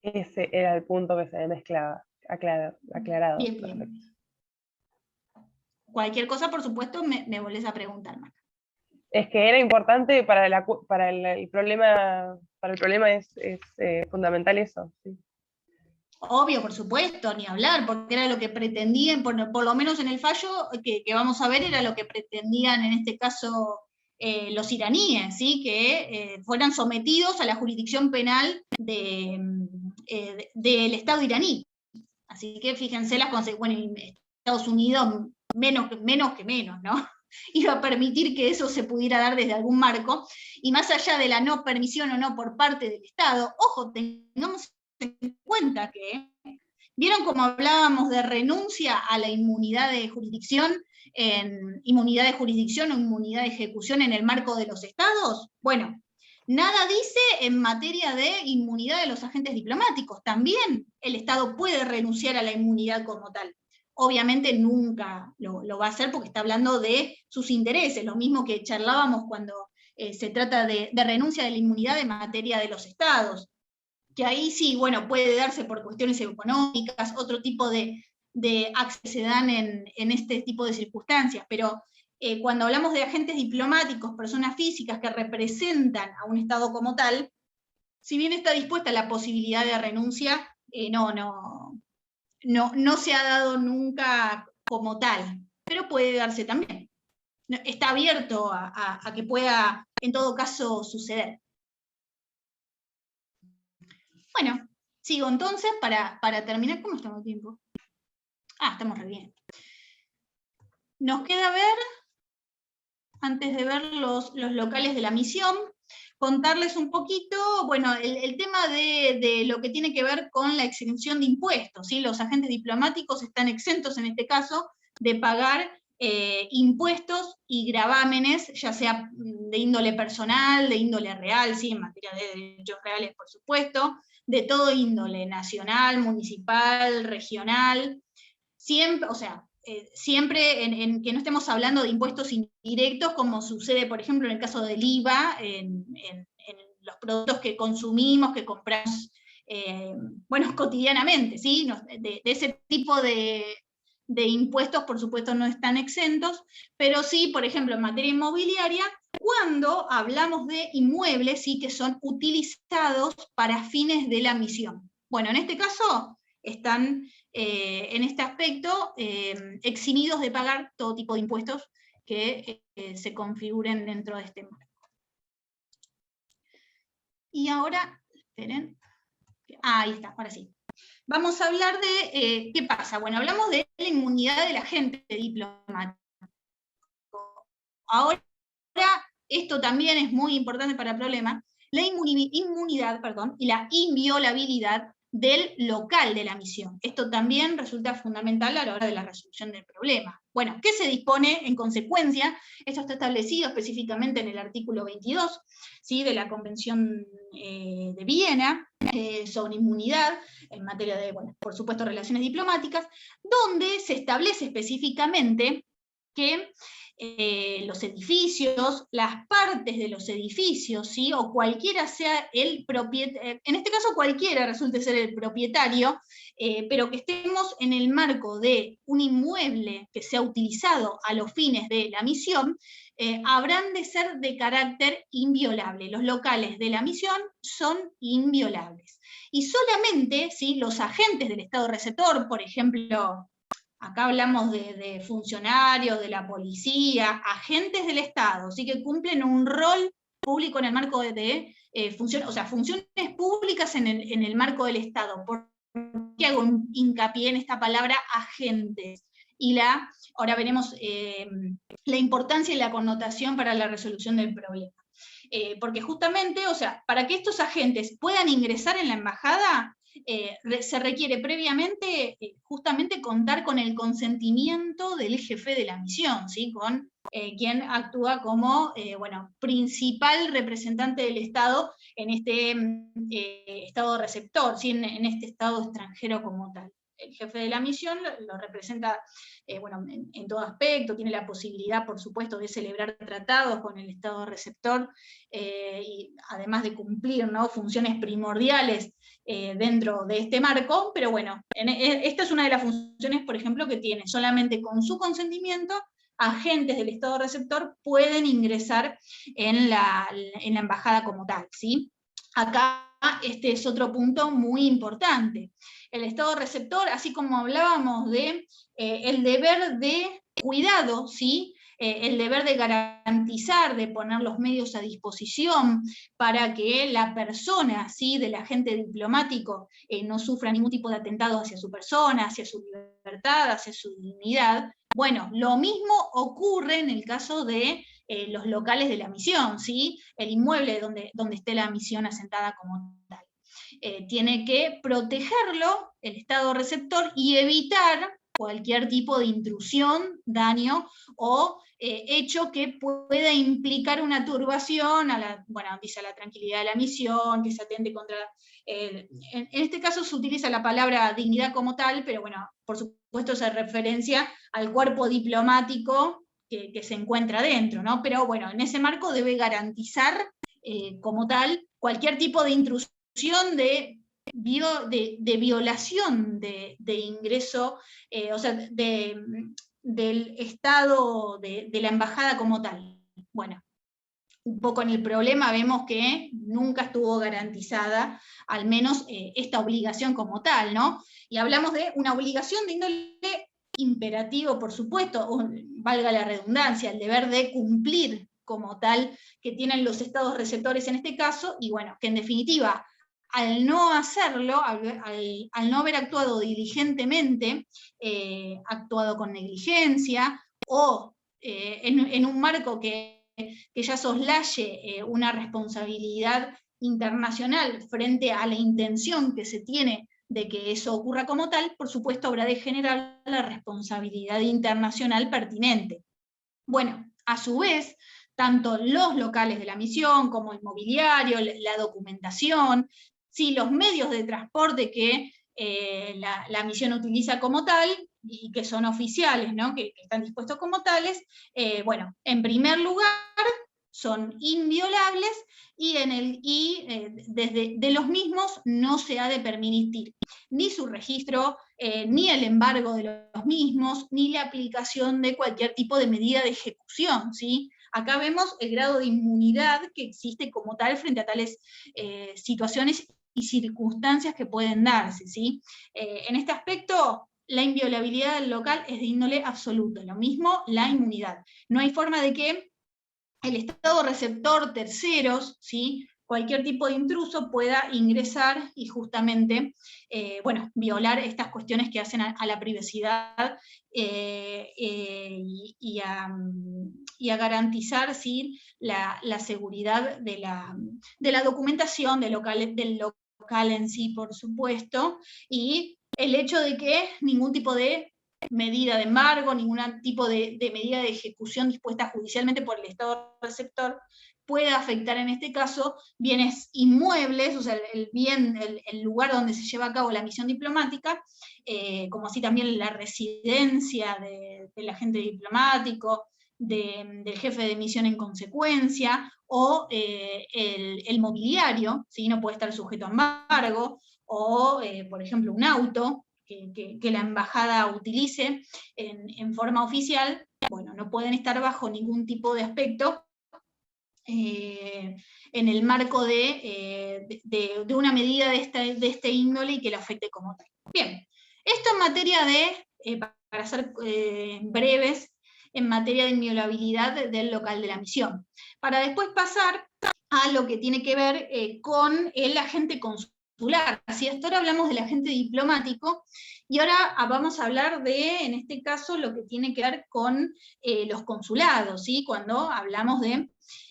Ese era el punto que se me mezclaba, aclarado. Bien. Cualquier cosa, por supuesto, me volvés a preguntar, Marta. Es que era importante para el problema, es fundamental eso. Sí. Obvio, por supuesto, ni hablar, porque era lo que pretendían, por lo menos en el fallo que vamos a ver, era lo que pretendían en este caso los iraníes, ¿sí? Que fueran sometidos a la jurisdicción penal del Estado iraní. Así que fíjense las consecuencias. Bueno, Estados Unidos menos que menos, ¿no? Iba a permitir que eso se pudiera dar desde algún marco, y más allá de la no permisión o no por parte del Estado, ojo, tengamos en cuenta que, ¿vieron cómo hablábamos de renuncia a la inmunidad de jurisdicción, inmunidad de ejecución en el marco de los Estados? Bueno, Nada dice en materia de inmunidad de los agentes diplomáticos. También el Estado puede renunciar a la inmunidad como tal. Obviamente nunca lo va a hacer porque está hablando de sus intereses, lo mismo que charlábamos cuando se trata de renuncia de la inmunidad en materia de los estados, que ahí sí, bueno, puede darse por cuestiones económicas, otro tipo de accesos se dan en este tipo de circunstancias, pero cuando hablamos de agentes diplomáticos, personas físicas que representan a un estado como tal, si bien está dispuesta la posibilidad de renuncia, no se ha dado nunca como tal, pero puede darse también. Está abierto a que pueda, en todo caso, suceder. Bueno, sigo entonces para terminar. ¿Cómo estamos de tiempo? Estamos re bien. Nos queda ver, antes de ver los locales de la misión, contarles un poquito, bueno, el tema de lo que tiene que ver con la exención de impuestos, ¿sí? Los agentes diplomáticos están exentos, en este caso, de pagar impuestos y gravámenes, ya sea de índole personal, de índole real, ¿sí? En materia de derechos reales, por supuesto, de todo índole, nacional, municipal, regional, siempre, o sea, siempre en que no estemos hablando de impuestos indirectos, como sucede, por ejemplo, en el caso del IVA, en los productos que consumimos, que compramos, bueno, cotidianamente, ¿sí? De ese tipo de impuestos, por supuesto, no están exentos, pero sí, por ejemplo, en materia inmobiliaria, cuando hablamos de inmuebles, sí, que son utilizados para fines de la misión. Bueno, en este caso, están en este aspecto eximidos de pagar todo tipo de impuestos que se configuren dentro de este marco. Y ahora, esperen, ahí está, ahora sí. Vamos a hablar de qué pasa. Bueno, hablamos de la inmunidad del agente diplomático. Ahora, esto también es muy importante para el problema, la inmunidad, y la inviolabilidad del local de la misión. Esto también resulta fundamental a la hora de la resolución del problema. Bueno, ¿qué se dispone en consecuencia? Esto está establecido específicamente en el artículo 22, ¿sí? De la Convención de Viena sobre inmunidad en materia de, bueno, por supuesto, relaciones diplomáticas, donde se establece específicamente que los edificios, las partes de los edificios, ¿sí? O cualquiera sea el propietario, en este caso cualquiera resulte ser el propietario, pero que estemos en el marco de un inmueble que sea utilizado a los fines de la misión, habrán de ser de carácter inviolable. Los locales de la misión son inviolables. Y solamente, ¿sí? Los agentes del Estado receptor, por ejemplo, acá hablamos de funcionarios, de la policía, agentes del Estado, ¿sí? Que cumplen un rol público en el marco de funciones públicas en el marco del Estado. ¿Por qué hago hincapié en esta palabra agentes? Y ahora veremos la importancia y la connotación para la resolución del problema. Porque justamente, o sea, para que estos agentes puedan ingresar en la embajada, se requiere previamente justamente contar con el consentimiento del jefe de la misión, ¿sí? Con quien actúa como bueno, principal representante del Estado en este Estado receptor, ¿sí? En este Estado extranjero como tal. El jefe de la misión lo representa bueno, en todo aspecto, tiene la posibilidad, por supuesto, de celebrar tratados con el Estado receptor, y además de cumplir, ¿no? Funciones primordiales dentro de este marco, pero bueno, esta es una de las funciones, por ejemplo, que tiene. Solamente con su consentimiento, agentes del Estado receptor pueden ingresar en la embajada como tal, ¿sí? Acá este es otro punto muy importante. El Estado receptor, así como hablábamos de el deber de cuidado, ¿sí? El deber de garantizar, de poner los medios a disposición para que la persona, ¿sí? Del agente diplomático no sufra ningún tipo de atentado hacia su persona, hacia su libertad, hacia su dignidad. Bueno, lo mismo ocurre en el caso de los locales de la misión, ¿sí? El inmueble donde esté la misión asentada como tal. Tiene que protegerlo el Estado receptor y evitar cualquier tipo de intrusión, daño o hecho que pueda implicar una turbación a la tranquilidad de la misión, que se atente contra... en este caso se utiliza la palabra dignidad como tal, pero bueno, por supuesto se referencia al cuerpo diplomático que se encuentra dentro, ¿no? Pero bueno, en ese marco debe garantizar como tal cualquier tipo de intrusión de violación de ingreso, o sea, del Estado, de la embajada como tal. Bueno, un poco en el problema vemos que nunca estuvo garantizada, al menos esta obligación como tal, ¿no? Y hablamos de una obligación de índole imperativo, por supuesto, o, valga la redundancia, el deber de cumplir como tal que tienen los estados receptores en este caso, y bueno, que en definitiva, al no hacerlo, al no haber actuado diligentemente, actuado con negligencia, o en un marco que ya soslaye una responsabilidad internacional frente a la intención que se tiene de que eso ocurra como tal, por supuesto habrá de generar la responsabilidad internacional pertinente. Bueno, a su vez, tanto los locales de la misión como el mobiliario, la documentación, ¿sí? Los medios de transporte que la misión utiliza como tal, y que son oficiales, ¿no? que están dispuestos como tales, bueno, en primer lugar, son inviolables y desde de los mismos no se ha de permitir ni su registro, ni el embargo de los mismos, ni la aplicación de cualquier tipo de medida de ejecución, ¿sí? Acá vemos el grado de inmunidad que existe como tal frente a tales situaciones y circunstancias que pueden darse, ¿sí? En este aspecto, la inviolabilidad del local es de índole absoluto, lo mismo la inmunidad. No hay forma de que el Estado receptor, terceros, ¿sí? Cualquier tipo de intruso pueda ingresar y justamente, bueno, violar estas cuestiones que hacen a la privacidad y a garantizar, ¿sí? la seguridad de la documentación del local en sí, por supuesto, y el hecho de que ningún tipo de medida de embargo, ningún tipo de medida de ejecución dispuesta judicialmente por el Estado receptor puede afectar en este caso bienes inmuebles, o sea, el lugar donde se lleva a cabo la misión diplomática, como así también la residencia del agente diplomático, del jefe de misión en consecuencia, o el mobiliario, ¿sí? No puede estar sujeto a embargo, o, por ejemplo, un auto, que la embajada utilice en forma oficial, bueno, no pueden estar bajo ningún tipo de aspecto en el marco de una medida de este índole y que la afecte como tal. Bien, esto en materia de, para ser breves, en materia de inviolabilidad del local de la misión. Para después pasar a lo que tiene que ver con el agente consular. Así, hasta ahora hablamos del agente diplomático, y ahora vamos a hablar de, en este caso, lo que tiene que ver con los consulados, ¿sí? Cuando hablamos de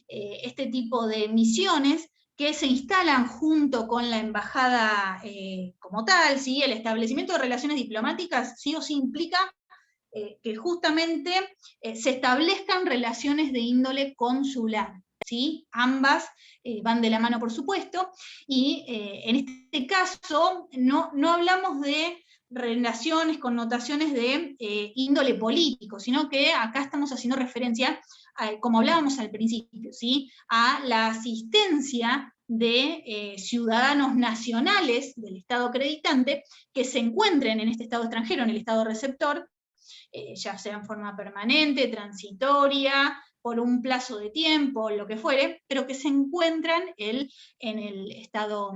este tipo de misiones que se instalan junto con la embajada como tal, ¿sí? El establecimiento de relaciones diplomáticas sí o sí implica que justamente se establezcan relaciones de índole consular, ¿sí? Ambas van de la mano, por supuesto, y en este caso no hablamos de relaciones, connotaciones de índole político, sino que acá estamos haciendo referencia, como hablábamos al principio, ¿sí? A la asistencia de ciudadanos nacionales del Estado acreditante que se encuentren en este Estado extranjero, en el Estado receptor, ya sea en forma permanente, transitoria, por un plazo de tiempo, lo que fuere, pero que se encuentran en el Estado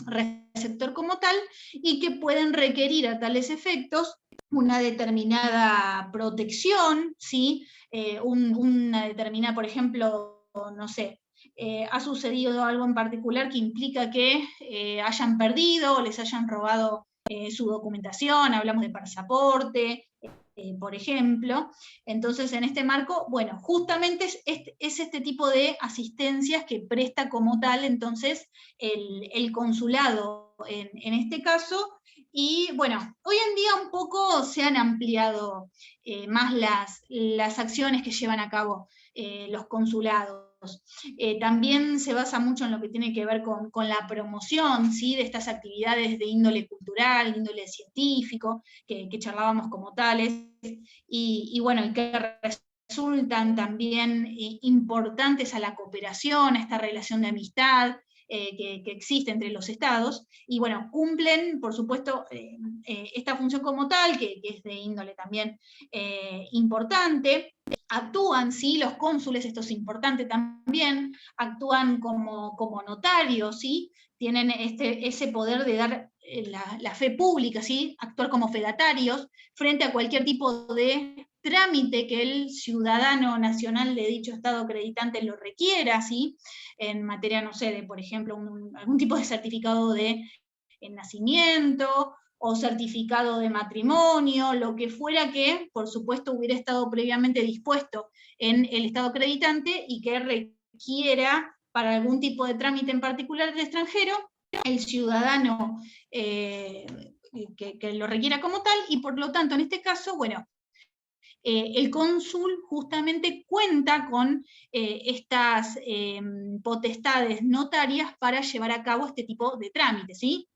receptor como tal, y que pueden requerir a tales efectos una determinada protección, ¿sí? Una determinada, por ejemplo, no sé, ha sucedido algo en particular que implica que hayan perdido o les hayan robado su documentación, hablamos de pasaporte, por ejemplo. Entonces, en este marco, bueno, justamente es este tipo de asistencias que presta como tal, entonces, el consulado en este caso, Y bueno, hoy en día un poco se han ampliado más las acciones que llevan a cabo los consulados. También se basa mucho en lo que tiene que ver con la promoción, ¿sí?, de estas actividades de índole cultural, de índole científico, que charlábamos como tales, y bueno, y que resultan también importantes a la cooperación, a esta relación de amistad que existe entre los estados, y bueno, cumplen, por supuesto, esta función como tal, que es de índole también importante. Actúan, sí, los cónsules, esto es importante también, actúan como notarios, ¿sí? Tienen ese poder de dar la fe pública, ¿sí? Actuar como fedatarios frente a cualquier tipo de trámite que el ciudadano nacional de dicho estado acreditante lo requiera, ¿sí? En materia, no sé, de, por ejemplo, algún tipo de certificado de nacimiento, o certificado de matrimonio, lo que fuera que, por supuesto, hubiera estado previamente dispuesto en el estado acreditante y que requiera, para algún tipo de trámite en particular del extranjero, el ciudadano que lo requiera como tal, y por lo tanto, en este caso, bueno, el cónsul justamente cuenta con estas potestades notarias para llevar a cabo este tipo de trámites, ¿sí?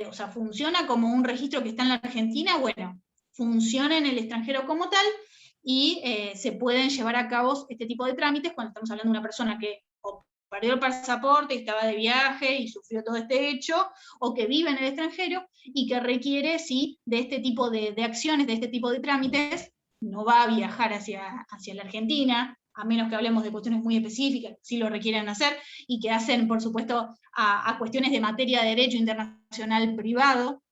O sea, funciona como un registro que está en la Argentina, bueno, funciona en el extranjero como tal, y se pueden llevar a cabo este tipo de trámites cuando estamos hablando de una persona que o perdió el pasaporte, estaba de viaje y sufrió todo este hecho, o que vive en el extranjero y que requiere, sí, de este tipo de acciones, de este tipo de trámites. No va a viajar hacia la Argentina, a menos que hablemos de cuestiones muy específicas, que sí lo requieran hacer, y que hacen, por supuesto, a cuestiones de materia de derecho internacional privado,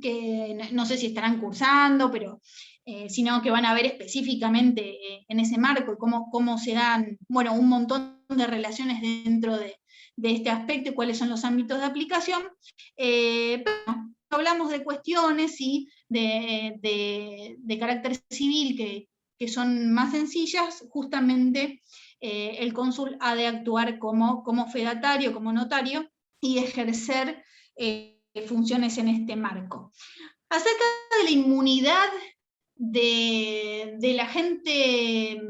que no sé si estarán cursando, pero sino que van a ver específicamente en ese marco, y cómo se dan, bueno, un montón de relaciones dentro de este aspecto y cuáles son los ámbitos de aplicación. Pero hablamos de cuestiones, ¿sí?, de carácter civil que son más sencillas. Justamente el cónsul ha de actuar como fedatario, como notario, y ejercer funciones en este marco. Acerca de la inmunidad de la gente,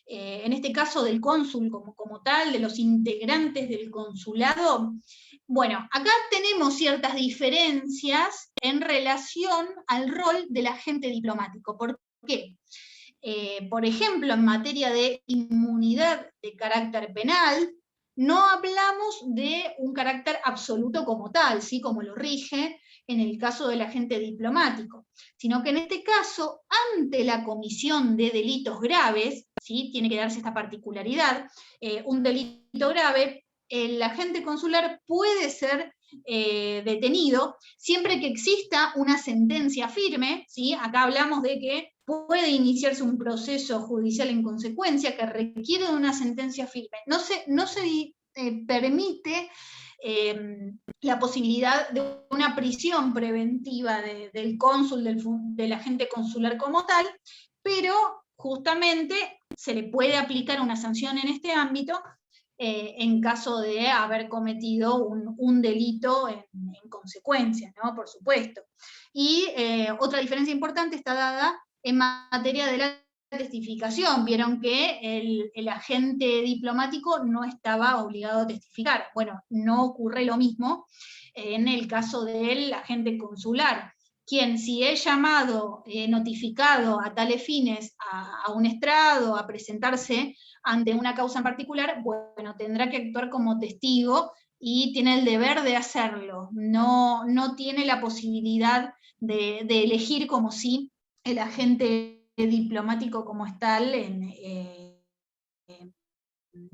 en este caso del cónsul como tal, de los integrantes del consulado, bueno, acá tenemos ciertas diferencias en relación al rol del agente diplomático. ¿Por qué? Por ejemplo, en materia de inmunidad de carácter penal, no hablamos de un carácter absoluto como tal, ¿sí?, como lo rige en el caso del agente diplomático, sino que en este caso, ante la comisión de delitos graves, ¿sí?, tiene que darse esta particularidad, un delito grave, el agente consular puede ser detenido siempre que exista una sentencia firme, ¿sí? Acá hablamos de que puede iniciarse un proceso judicial en consecuencia que requiere de una sentencia firme. No se permite la posibilidad de una prisión preventiva del cónsul, del agente consular como tal, pero justamente se le puede aplicar una sanción en este ámbito en caso de haber cometido un delito en consecuencia, ¿no?, por supuesto. Y otra diferencia importante está dada en materia de la testificación. Vieron que el agente diplomático no estaba obligado a testificar. Bueno, no ocurre lo mismo en el caso del agente consular, quien, si es llamado, notificado a tales fines a un estrado, a presentarse ante una causa en particular, bueno, tendrá que actuar como testigo y tiene el deber de hacerlo. No tiene la posibilidad de elegir como si el agente diplomático como es tal en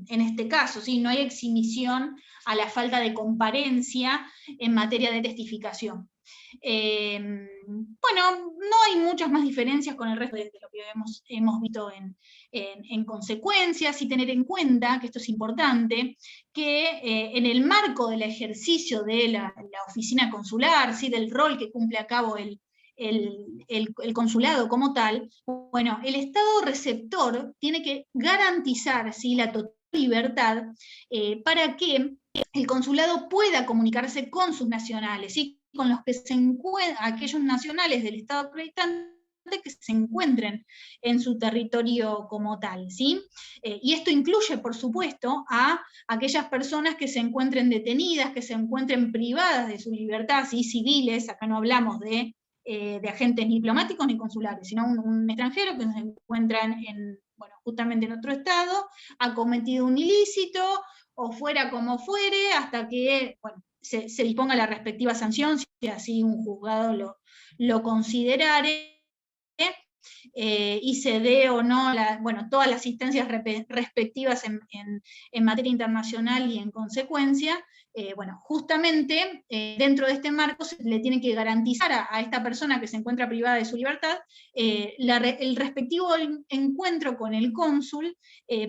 este caso, ¿sí? No hay exhibición a la falta de comparencia en materia de testificación. Bueno, no hay muchas más diferencias con el resto de lo que hemos visto en consecuencias, y tener en cuenta, que esto es importante, que en el marco del ejercicio de la oficina consular, ¿sí?, del rol que cumple a cabo el consulado como tal, bueno, el Estado receptor tiene que garantizar, ¿sí?, la total libertad para que el consulado pueda comunicarse con sus nacionales, ¿sí?, con los que se encuentran, aquellos nacionales del Estado acreditante que se encuentren en su territorio como tal, ¿sí? Y esto incluye, por supuesto, a aquellas personas que se encuentren detenidas, que se encuentren privadas de su libertad, ¿sí? Civiles, acá no hablamos de agentes ni diplomáticos ni consulares, sino un extranjero que se encuentra justamente en otro estado, ha cometido un ilícito, o fuera como fuere, hasta que se disponga la respectiva sanción, si así un juzgado lo considerare, y se dé o no todas las instancias respectivas en materia internacional y en consecuencia, justamente dentro de este marco se le tiene que garantizar a esta persona que se encuentra privada de su libertad el respectivo encuentro con el cónsul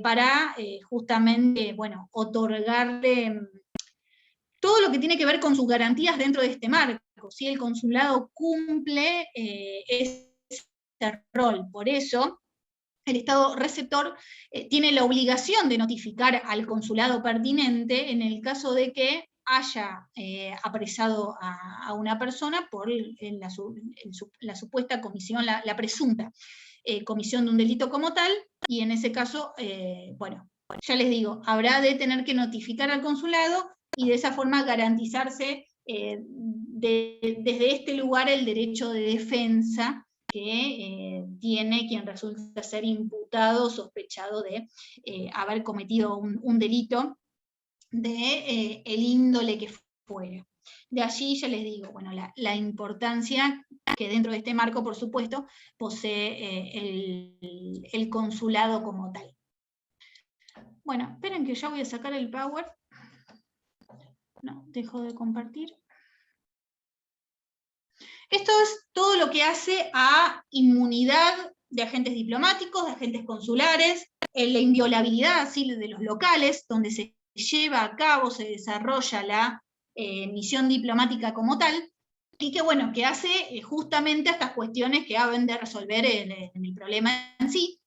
para justamente otorgarle todo lo que tiene que ver con sus garantías dentro de este marco. ¿Sí? El consulado cumple ese rol, por eso el Estado receptor tiene la obligación de notificar al consulado pertinente en el caso de que haya apresado a una persona por la supuesta comisión, la presunta comisión de un delito como tal, y en ese caso, ya les digo, habrá de tener que notificar al consulado y de esa forma garantizarse desde este lugar el derecho de defensa que tiene quien resulta ser imputado o sospechado de haber cometido un delito de el índole que fuera. De allí ya les digo, la importancia que dentro de este marco, por supuesto, posee el consulado como tal. Bueno, esperen que ya voy a sacar el Power. No, dejo de compartir. Esto es todo lo que hace a inmunidad de agentes diplomáticos, de agentes consulares, la inviolabilidad ¿sí? de los locales, donde se lleva a cabo, se desarrolla la misión diplomática como tal, y que hace justamente a estas cuestiones que haben de resolver el problema en sí.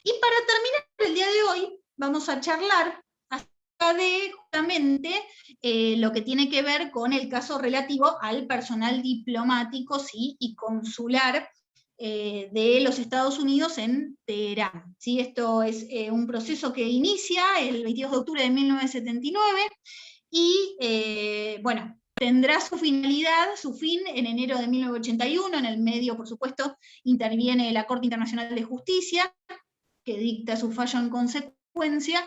Y para terminar el día de hoy, vamos a charlar de justamente lo que tiene que ver con el caso relativo al personal diplomático ¿sí? y consular de los Estados Unidos en Teherán. ¿Sí? Esto es un proceso que inicia el 22 de octubre de 1979 y tendrá su finalidad, su fin en enero de 1981, en el medio, por supuesto, interviene la Corte Internacional de Justicia, que dicta su fallo en consecuencia,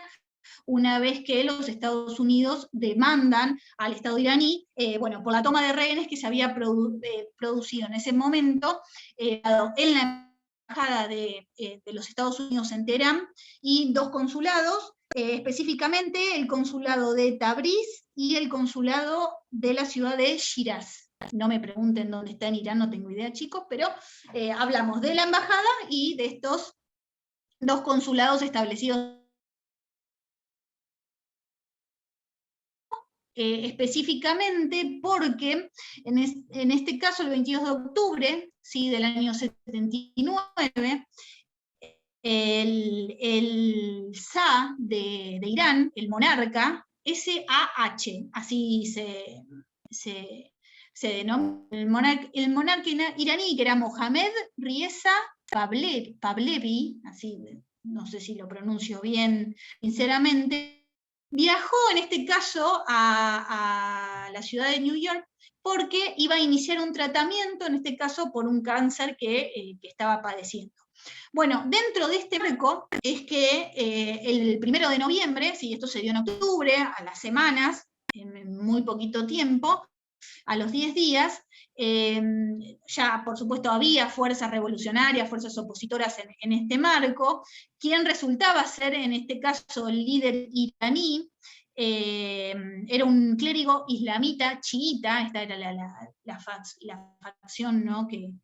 una vez que los Estados Unidos demandan al Estado iraní por la toma de rehenes que se había producido en ese momento en la embajada de los Estados Unidos en Teherán y dos consulados, específicamente el consulado de Tabriz y el consulado de la ciudad de Shiraz. No me pregunten dónde está en Irán, no tengo idea, chicos, pero hablamos de la embajada y de estos dos consulados establecidos específicamente porque en este caso el 22 de octubre ¿sí? del año 79, el Shah de Irán, el monarca, S-A-H, así se denomina, el monarca iraní, que era Mohammad Reza Pahlavi, así, no sé si lo pronuncio bien sinceramente, viajó en este caso a la ciudad de New York porque iba a iniciar un tratamiento, en este caso por un cáncer que estaba padeciendo. Bueno, dentro de este marco es que el 1 de noviembre, sí, esto se dio en octubre, a las semanas, en muy poquito tiempo, a los 10 días, ya por supuesto había fuerzas revolucionarias, fuerzas opositoras en este marco. Quien resultaba ser en este caso el líder iraní era un clérigo islamita chiita, esta era la facción ¿no? que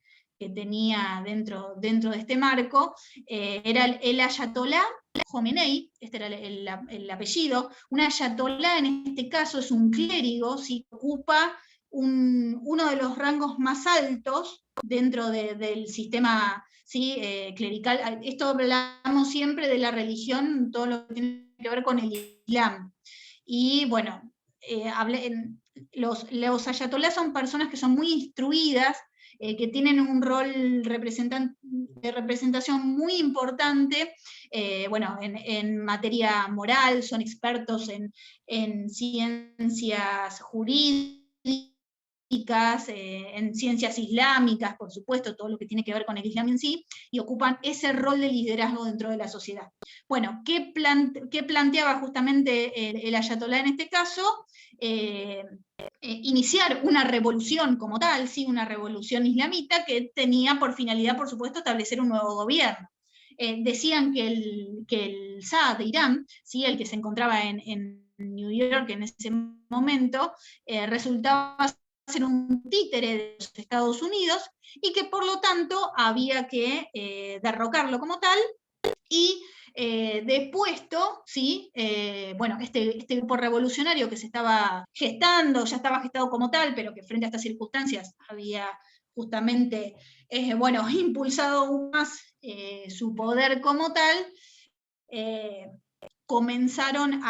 tenía dentro de este marco, era el ayatolá Jomenei, este era el apellido. Un ayatolá en este caso es un clérigo, ¿sí? Ocupa uno de los rangos más altos dentro del sistema ¿sí? Clerical. Esto hablamos siempre de la religión, todo lo que tiene que ver con el Islam. Y bueno, los ayatolás son personas que son muy instruidas, que tienen un rol de representación muy importante, bueno, en materia moral, son expertos en ciencias jurídicas, en ciencias islámicas, por supuesto, todo lo que tiene que ver con el Islam en sí, y ocupan ese rol de liderazgo dentro de la sociedad. Bueno, ¿qué planteaba justamente el ayatolá en este caso? Iniciar una revolución como tal, ¿sí? Una revolución islamita que tenía por finalidad, por supuesto, establecer un nuevo gobierno. Decían que el Shah de Irán, ¿sí? El que se encontraba en New York en ese momento, resultaba ser un títere de los Estados Unidos, y que por lo tanto había que derrocarlo como tal, y depuesto, ¿sí? Bueno, este grupo revolucionario que se estaba gestando, ya estaba gestado como tal, pero que frente a estas circunstancias había justamente, bueno, impulsado aún más su poder como tal, comenzaron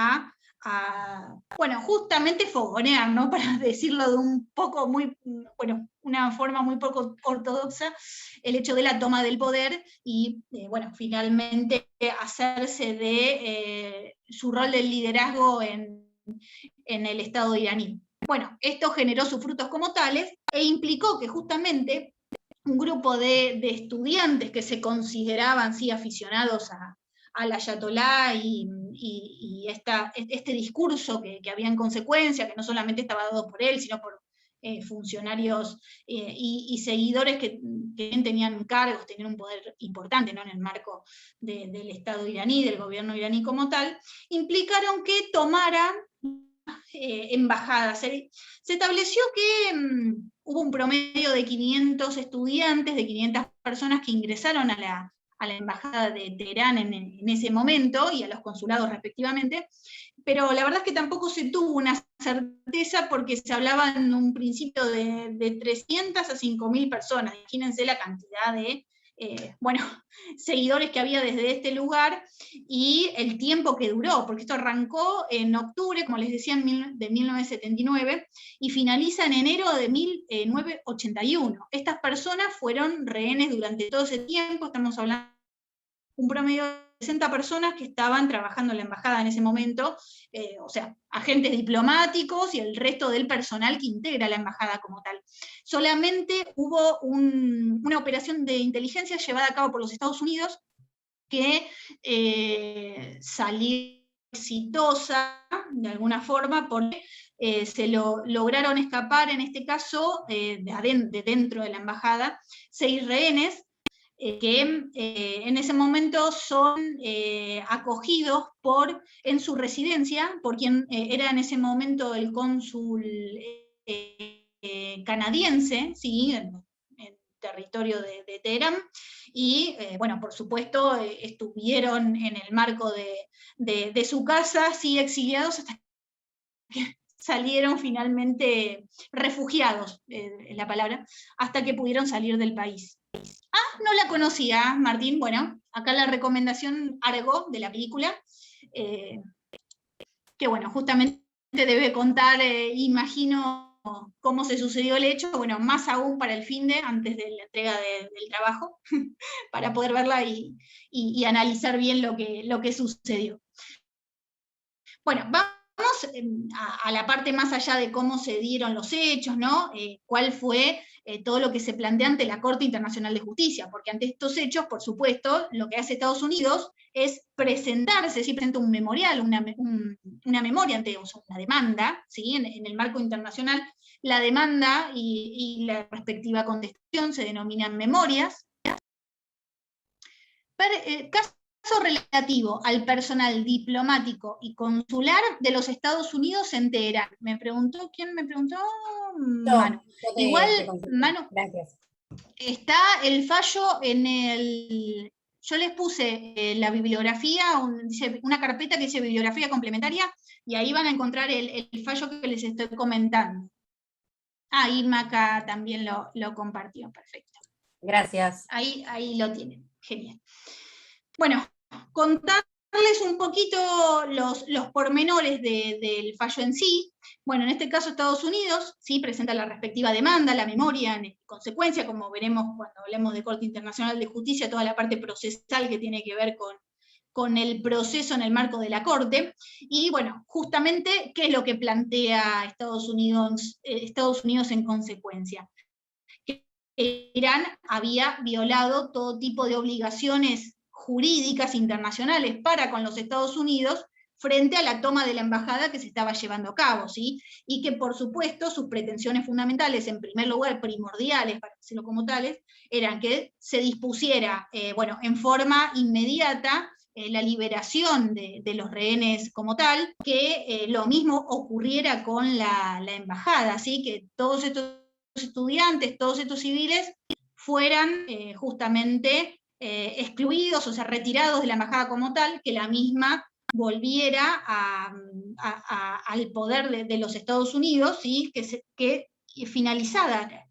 bueno, justamente fogonear, ¿no? Para decirlo de un poco muy, bueno, una forma muy poco ortodoxa, el hecho de la toma del poder y, bueno, finalmente hacerse de su rol de liderazgo en el Estado iraní. Bueno, esto generó sus frutos como tales e implicó que justamente un grupo de estudiantes que se consideraban, sí, aficionados al ayatolá y este discurso que había en consecuencia, que no solamente estaba dado por él, sino por funcionarios y seguidores que tenían cargos, tenían un poder importante, ¿no? En el marco del Estado iraní, del gobierno iraní como tal, implicaron que tomara embajadas. Se estableció que hubo un promedio de 500 estudiantes, de 500 personas que ingresaron a la embajada de Teherán en ese momento, y a los consulados respectivamente, pero la verdad es que tampoco se tuvo una certeza, porque se hablaba en un principio de 300 a 5.000 personas. Imagínense la cantidad de bueno, seguidores que había desde este lugar, y el tiempo que duró, porque esto arrancó en octubre, como les decía, de 1979, y finaliza en enero de 1981. Estas personas fueron rehenes durante todo ese tiempo, estamos hablando de un promedio de 60 personas que estaban trabajando en la embajada en ese momento, o sea, agentes diplomáticos y el resto del personal que integra la embajada como tal. Solamente hubo una operación de inteligencia llevada a cabo por los Estados Unidos que salió exitosa de alguna forma, porque se lograron escapar, en este caso, de dentro de la embajada, 6 rehenes, que en ese momento son acogidos en su residencia por quien era en ese momento el cónsul canadiense, ¿sí? en territorio de Teherán, y bueno, por supuesto, estuvieron en el marco de su casa, sí, exiliados, hasta que salieron finalmente refugiados, es la palabra, hasta que pudieron salir del país. Ah, no la conocía, Martín. Bueno, acá la recomendación Argo de la película, que bueno, justamente debe contar, imagino, cómo se sucedió el hecho, bueno, más aún para el finde, antes de la entrega del trabajo, para poder verla y analizar bien lo que sucedió. Bueno, vamos a la parte más allá de cómo se dieron los hechos, ¿no? Cuál fue todo lo que se plantea ante la Corte Internacional de Justicia, porque ante estos hechos, por supuesto, lo que hace Estados Unidos es presentarse, ¿sí? Presenta un memorial, una memoria ante una demanda, ¿sí? En el marco internacional, la demanda y la respectiva contestación se denominan memorias. Caso relativo al personal diplomático y consular de los Estados Unidos en Teherán. ¿Quién me preguntó? Manu. Igual, Manu, gracias. está el fallo yo les puse la bibliografía, una carpeta que dice bibliografía complementaria, y ahí van a encontrar el fallo que les estoy comentando. Ah, Irma acá también lo compartió, perfecto. Gracias. Ahí lo tienen, genial. Bueno, contando un poquito los pormenores del fallo en sí. Bueno, en este caso Estados Unidos sí presenta la respectiva demanda, la memoria en consecuencia, como veremos cuando hablemos de Corte Internacional de Justicia, toda la parte procesal que tiene que ver con el proceso en el marco de la Corte. Y bueno, justamente, ¿qué es lo que plantea Estados Unidos en consecuencia? Que Irán había violado todo tipo de obligaciones jurídicas internacionales para con los Estados Unidos frente a la toma de la embajada que se estaba llevando a cabo, ¿sí? Y que por supuesto sus pretensiones fundamentales, en primer lugar primordiales, para decirlo como tales, eran que se dispusiera, bueno, en forma inmediata la liberación de los rehenes como tal, que lo mismo ocurriera con la embajada, ¿sí? Que todos estos estudiantes, todos estos civiles, fueran justamente excluidos, o sea, retirados de la embajada como tal, que la misma volviera al poder de los Estados Unidos, ¿sí? que finalizara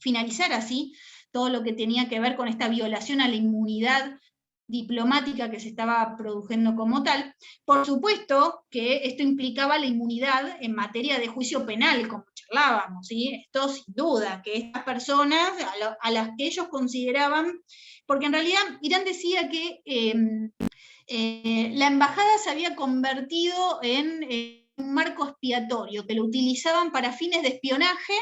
así todo lo que tenía que ver con esta violación a la inmunidad diplomática que se estaba produciendo como tal. Por supuesto que esto implicaba la inmunidad en materia de juicio penal, como charlábamos, ¿sí? Esto sin duda, que estas personas, a las que ellos consideraban, porque en realidad Irán decía que la embajada se había convertido en un marco expiatorio, que lo utilizaban para fines de espionaje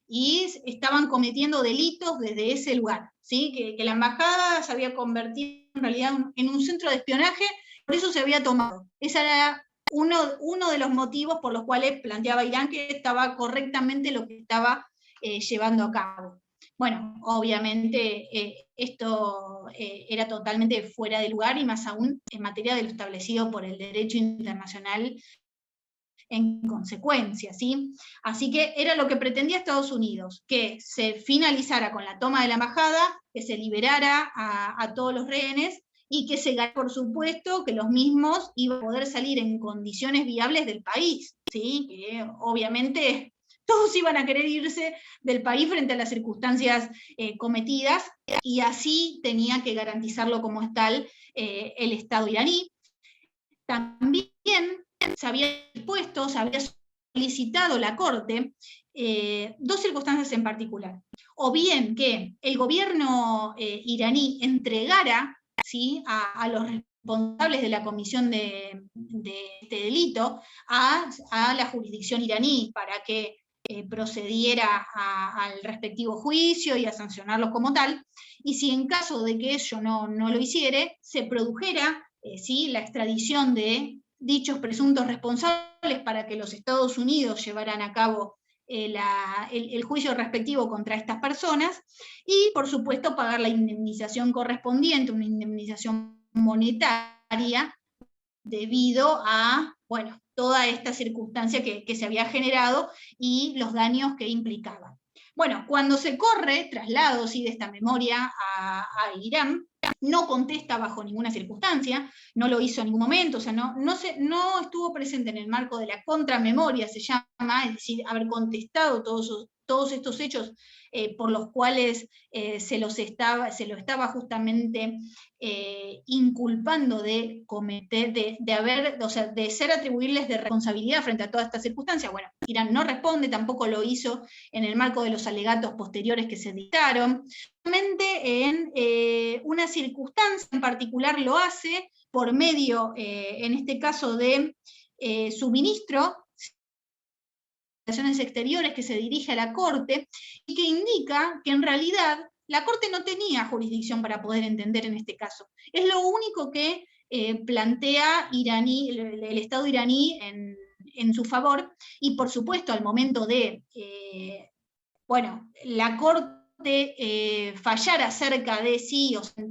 y estaban cometiendo delitos desde ese lugar, ¿sí? Que la embajada se había convertido en realidad en un centro de espionaje, por eso se había tomado. Ese era uno de los motivos por los cuales planteaba Irán que estaba correctamente lo que estaba llevando a cabo. Bueno, obviamente esto era totalmente fuera de lugar y más aún en materia de lo establecido por el derecho internacional en consecuencia, ¿sí? Así que era lo que pretendía Estados Unidos, que se finalizara con la toma de la embajada, que se liberara a todos los rehenes y que se, por supuesto, que los mismos iban a poder salir en condiciones viables del país, ¿sí? Que obviamente todos iban a querer irse del país frente a las circunstancias cometidas, y así tenía que garantizarlo como es tal el Estado iraní. También se había dispuesto, se había solicitado la Corte dos circunstancias en particular. O bien que el gobierno iraní entregara, ¿sí?, a los responsables de la comisión de este delito a la jurisdicción iraní para que procediera al respectivo juicio y a sancionarlos como tal, y si en caso de que ello no lo hiciere, se produjera ¿sí?, la extradición de dichos presuntos responsables para que los Estados Unidos llevaran a cabo el juicio respectivo contra estas personas, y por supuesto pagar la indemnización correspondiente, una indemnización monetaria, debido a, bueno, toda esta circunstancia que se había generado y los daños que implicaba. Bueno, cuando se corre traslado de esta memoria a Irán, no contesta bajo ninguna circunstancia, no lo hizo en ningún momento, o sea, no estuvo presente en el marco de la contramemoria, se llama, es decir, haber contestado todos estos hechos por los cuales se lo estaba justamente inculpando de cometer, de ser atribuibles de responsabilidad frente a todas estas circunstancias. Bueno, Irán no responde, tampoco lo hizo en el marco de los alegatos posteriores que se dictaron. Solamente en una circunstancia en particular lo hace por medio, en este caso, de su ministro de Relaciones Exteriores, que se dirige a la Corte y que indica que en realidad la Corte no tenía jurisdicción para poder entender en este caso. Es lo único que plantea el Estado iraní en su favor, y por supuesto al momento de, bueno, la Corte fallar acerca de si, o sea,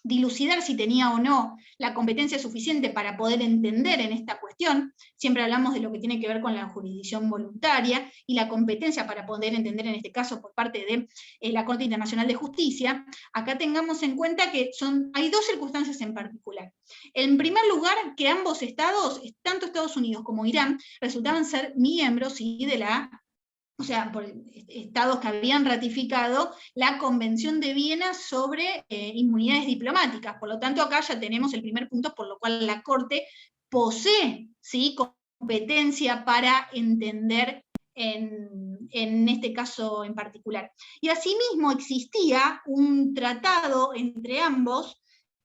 dilucidar si tenía o no la competencia suficiente para poder entender en esta cuestión. Siempre hablamos de lo que tiene que ver con la jurisdicción voluntaria y la competencia para poder entender en este caso por parte de la Corte Internacional de Justicia. Acá tengamos en cuenta que hay dos circunstancias en particular. En primer lugar, que ambos estados, tanto Estados Unidos como Irán, resultaban ser miembros de la o sea, por estados que habían ratificado la Convención de Viena sobre inmunidades diplomáticas. Por lo tanto, acá ya tenemos el primer punto por lo cual la Corte posee, ¿sí?, competencia para entender en este caso en particular. Y asimismo existía un tratado entre ambos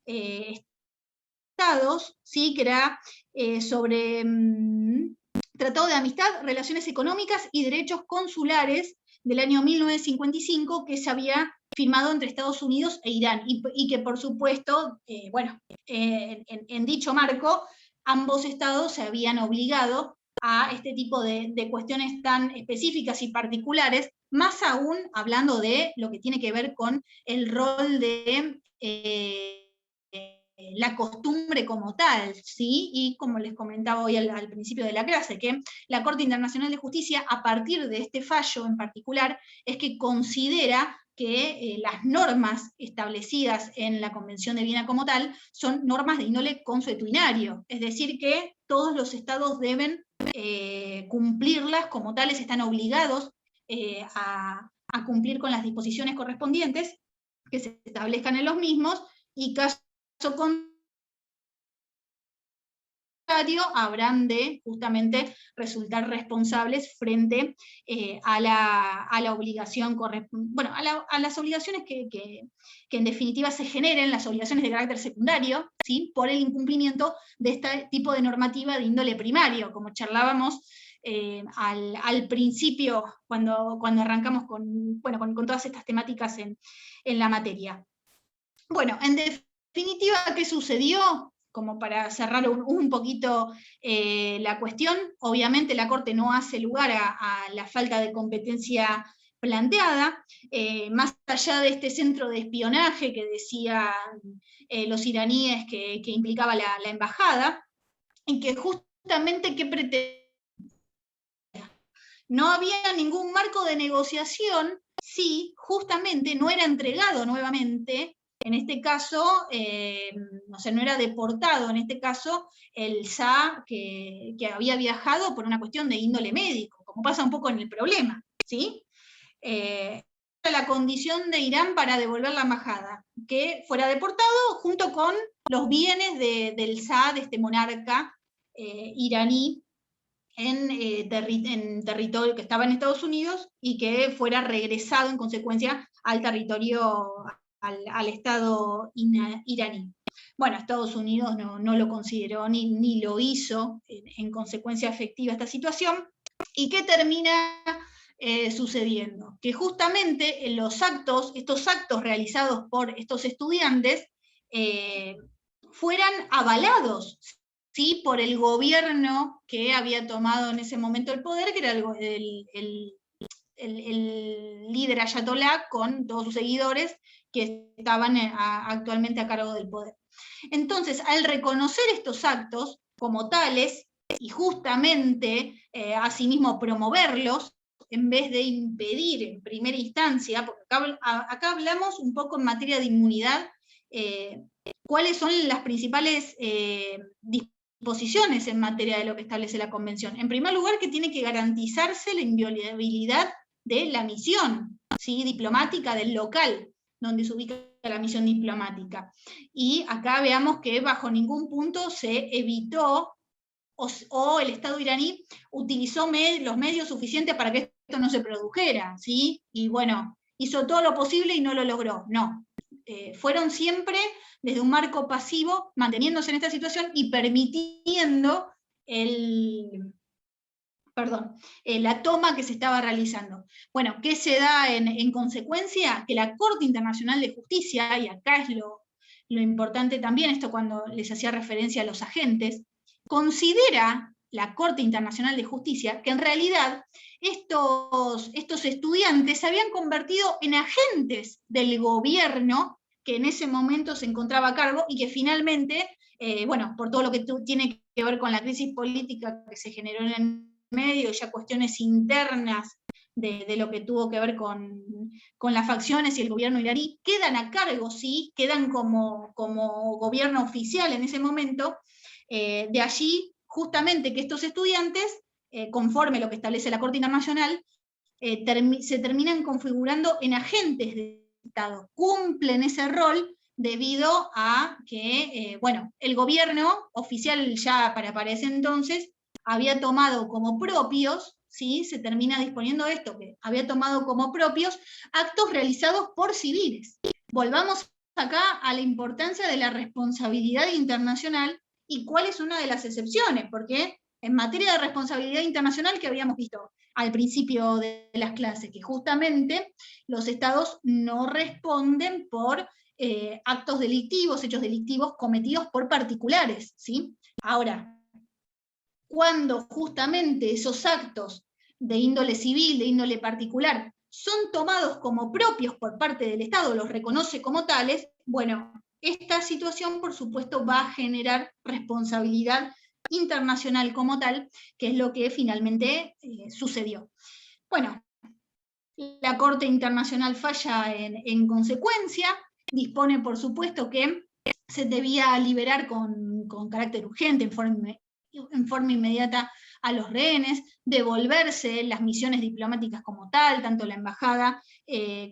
estados, ¿sí?, que era sobre Tratado de Amistad, Relaciones Económicas y Derechos Consulares del año 1955, que se había firmado entre Estados Unidos e Irán, y que por supuesto, en dicho marco, ambos estados se habían obligado a este tipo de cuestiones tan específicas y particulares, más aún hablando de lo que tiene que ver con el rol de la costumbre como tal, ¿sí? Y como les comentaba hoy al principio de la clase, que la Corte Internacional de Justicia, a partir de este fallo en particular, es que considera que las normas establecidas en la Convención de Viena como tal son normas de índole consuetudinario, es decir, que todos los estados deben cumplirlas como tales, están obligados a cumplir con las disposiciones correspondientes que se establezcan en los mismos, y caso contrario habrán de justamente resultar responsables frente a la obligación, bueno, a las obligaciones que en definitiva se generen, las obligaciones de carácter secundario, ¿sí?, por el incumplimiento de este tipo de normativa de índole primario, como charlábamos al principio cuando arrancamos con todas estas temáticas en la materia. Bueno, en definitiva, ¿qué sucedió? Como para cerrar un poquito la cuestión, obviamente la Corte no hace lugar a la falta de competencia planteada, más allá de este centro de espionaje que decían los iraníes que implicaba la embajada, en que justamente ¿qué pretendía? No había ningún marco de negociación si justamente no era entregado nuevamente, en este caso, no era deportado, en este caso, el SA que había viajado por una cuestión de índole médico, como pasa un poco en el problema, ¿sí? La condición de Irán para devolver la embajada, que fuera deportado junto con los bienes del SA, de este monarca iraní, en territorio que estaba en Estados Unidos, y que fuera regresado en consecuencia al territorio, al Estado iraní. Bueno, Estados Unidos no lo consideró ni lo hizo en consecuencia efectiva esta situación. ¿Y qué termina sucediendo? Que justamente en estos actos realizados por estos estudiantes fueran avalados, ¿sí?, por el gobierno que había tomado en ese momento el poder, que era el líder ayatolá con todos sus seguidores que estaban actualmente a cargo del poder. Entonces, al reconocer estos actos como tales, y justamente asimismo promoverlos, en vez de impedir en primera instancia, porque acá hablamos un poco en materia de inmunidad, cuáles son las principales disposiciones en materia de lo que establece la Convención. En primer lugar, que tiene que garantizarse la inviolabilidad de la misión, ¿sí?, diplomática del local donde se ubica la misión diplomática. Y acá veamos que bajo ningún punto se evitó o el Estado iraní utilizó los medios suficientes para que esto no se produjera, ¿sí? Y bueno, hizo todo lo posible y no lo logró. No. Fueron siempre desde un marco pasivo, manteniéndose en esta situación y permitiendo la toma que se estaba realizando. Bueno, ¿qué se da en consecuencia? Que la Corte Internacional de Justicia, y acá es lo importante también, esto cuando les hacía referencia a los agentes, considera la Corte Internacional de Justicia que en realidad estos estudiantes se habían convertido en agentes del gobierno que en ese momento se encontraba a cargo, y que finalmente, por todo lo que tiene que ver con la crisis política que se generó en el medio, ya cuestiones internas de lo que tuvo que ver con las facciones y el gobierno iraní, quedan a cargo, sí, quedan como gobierno oficial en ese momento. De allí justamente que estos estudiantes, conforme lo que establece la Corte Internacional, se terminan configurando en agentes de Estado, cumplen ese rol debido a que, bueno, el gobierno oficial ya para ese entonces había tomado como propios, ¿sí? Se termina disponiendo esto, que había tomado como propios actos realizados por civiles. Volvamos acá a la importancia de la responsabilidad internacional y cuál es una de las excepciones, porque en materia de responsabilidad internacional que habíamos visto al principio de las clases, que justamente los estados no responden por actos delictivos, hechos delictivos cometidos por particulares, ¿sí? Ahora, cuando justamente esos actos de índole civil, de índole particular, son tomados como propios por parte del Estado, los reconoce como tales, bueno, esta situación por supuesto va a generar responsabilidad internacional como tal, que es lo que finalmente sucedió. Bueno, la Corte Internacional falla en consecuencia, dispone por supuesto que se debía liberar con carácter urgente, en forma inmediata a los rehenes, devolverse las misiones diplomáticas como tal, tanto la embajada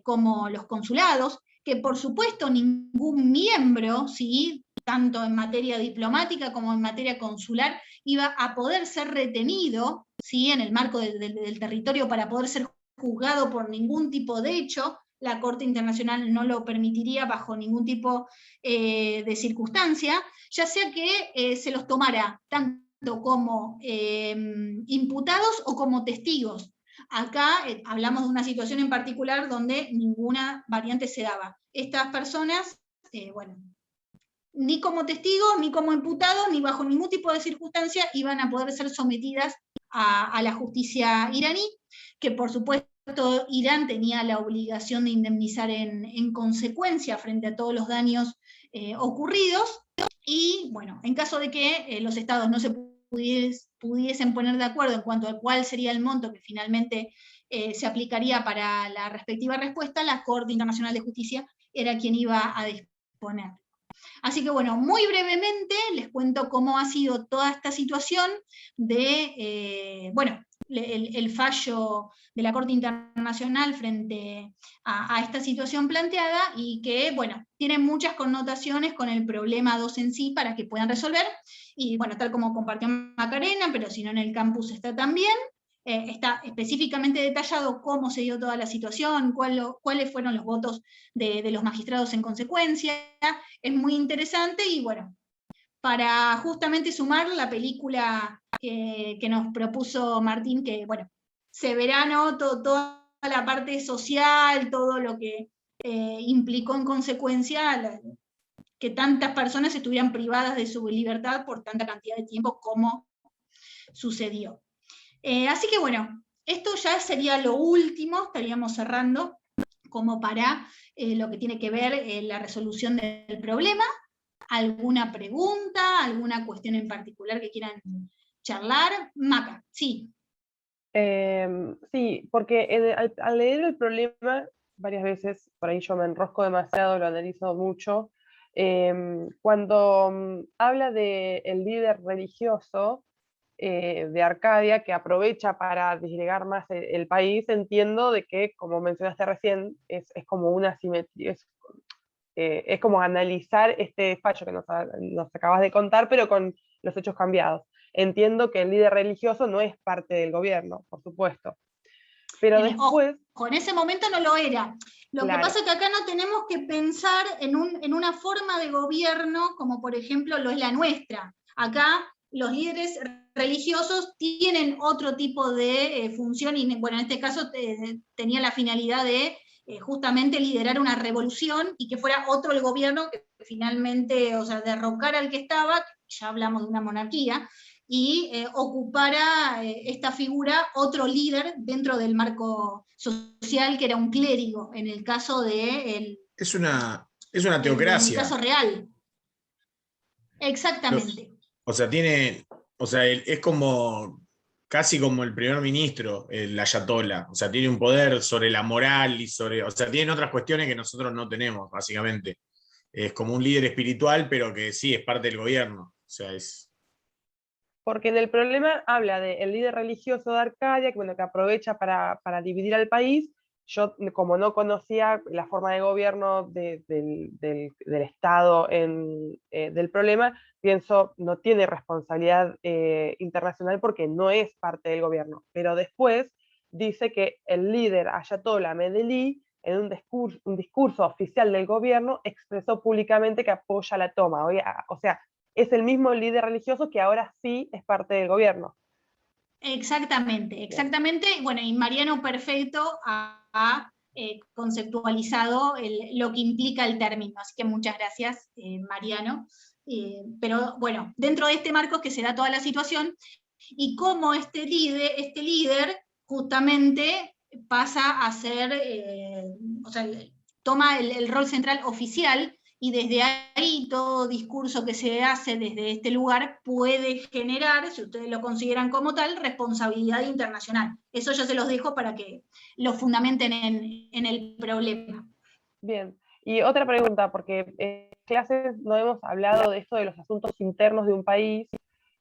como los consulados, que por supuesto ningún miembro, ¿sí?, tanto en materia diplomática como en materia consular, iba a poder ser retenido, ¿sí?, en el marco del territorio para poder ser juzgado por ningún tipo de hecho. La Corte Internacional no lo permitiría bajo ningún tipo de circunstancia, ya sea que se los tomara tanto como imputados o como testigos. Acá hablamos de una situación en particular donde ninguna variante se daba. Estas personas, bueno, ni como testigos, ni como imputados, ni bajo ningún tipo de circunstancia iban a poder ser sometidas a la justicia iraní, que por supuesto Irán tenía la obligación de indemnizar en consecuencia frente a todos los daños ocurridos, y bueno, en caso de que los estados no se pudiesen poner de acuerdo en cuanto a cuál sería el monto que finalmente se aplicaría para la respectiva respuesta, la Corte Internacional de Justicia era quien iba a disponer. Así que bueno, muy brevemente les cuento cómo ha sido toda esta situación de, bueno, el fallo de la Corte Internacional frente a esta situación planteada, y que, bueno, tiene muchas connotaciones con el problema 2 en sí para que puedan resolver, y bueno, tal como compartió Macarena, pero si no en el campus está también, está específicamente detallado cómo se dio toda la situación, cuáles fueron los votos de los magistrados en consecuencia. Es muy interesante, y bueno, para justamente sumar la película que nos propuso Martín, que bueno, se verá, ¿no?, toda la parte social, todo lo que implicó en consecuencia que tantas personas estuvieran privadas de su libertad por tanta cantidad de tiempo como sucedió. Así que bueno, esto ya sería lo último, estaríamos cerrando como para lo que tiene que ver la resolución del problema. ¿Alguna pregunta, alguna cuestión en particular que quieran charlar? Maca, sí. Sí, porque al leer el problema varias veces, por ahí yo me enrosco demasiado, lo analizo mucho, cuando habla del líder religioso de Arcadia, que aprovecha para disgregar más el país, entiendo de que, como mencionaste recién, es como una simetría, es como analizar este fallo que nos acabas de contar, pero con los hechos cambiados. Entiendo que el líder religioso no es parte del gobierno, por supuesto. Pero después... Ojo, en ese momento no lo era. Lo que pasa es que acá no tenemos que pensar en una forma de gobierno como por ejemplo lo es la nuestra. Acá los líderes religiosos tienen otro tipo de función, y bueno, en este caso tenía la finalidad de justamente liderar una revolución y que fuera otro el gobierno que finalmente, o sea, derrocara al que estaba, ya hablamos de una monarquía, y ocupara esta figura otro líder dentro del marco social, que era un clérigo, en el caso de... Es una En teocracia. el caso real. Exactamente. O sea, es como casi como el primer ministro, el ayatolá. O sea, tiene un poder sobre la moral y o sea, tiene otras cuestiones que nosotros no tenemos, básicamente. Es como un líder espiritual, pero que sí, es parte del gobierno. O sea, es... Porque en el problema habla del líder religioso de Arcadia, que, bueno, que aprovecha para dividir al país. Yo, como no conocía la forma de gobierno del Estado del problema, pienso, no tiene responsabilidad internacional porque no es parte del gobierno. Pero después dice que el líder Ayatollah Medellín, en un discurso oficial del gobierno, expresó públicamente que apoya la toma. O sea, es el mismo líder religioso que ahora sí es parte del gobierno. Exactamente, exactamente. Bueno, y Mariano Perfecto ha conceptualizado lo que implica el término, así que muchas gracias, Mariano. Pero bueno, dentro de este marco es que se da toda la situación y cómo este líder justamente pasa a ser, o sea, toma el rol central oficial, y desde ahí todo discurso que se hace desde este lugar puede generar, si ustedes lo consideran como tal, responsabilidad internacional. Eso yo se los dejo para que lo fundamenten en el problema. Bien, y otra pregunta, porque en clases no hemos hablado de esto de los asuntos internos de un país,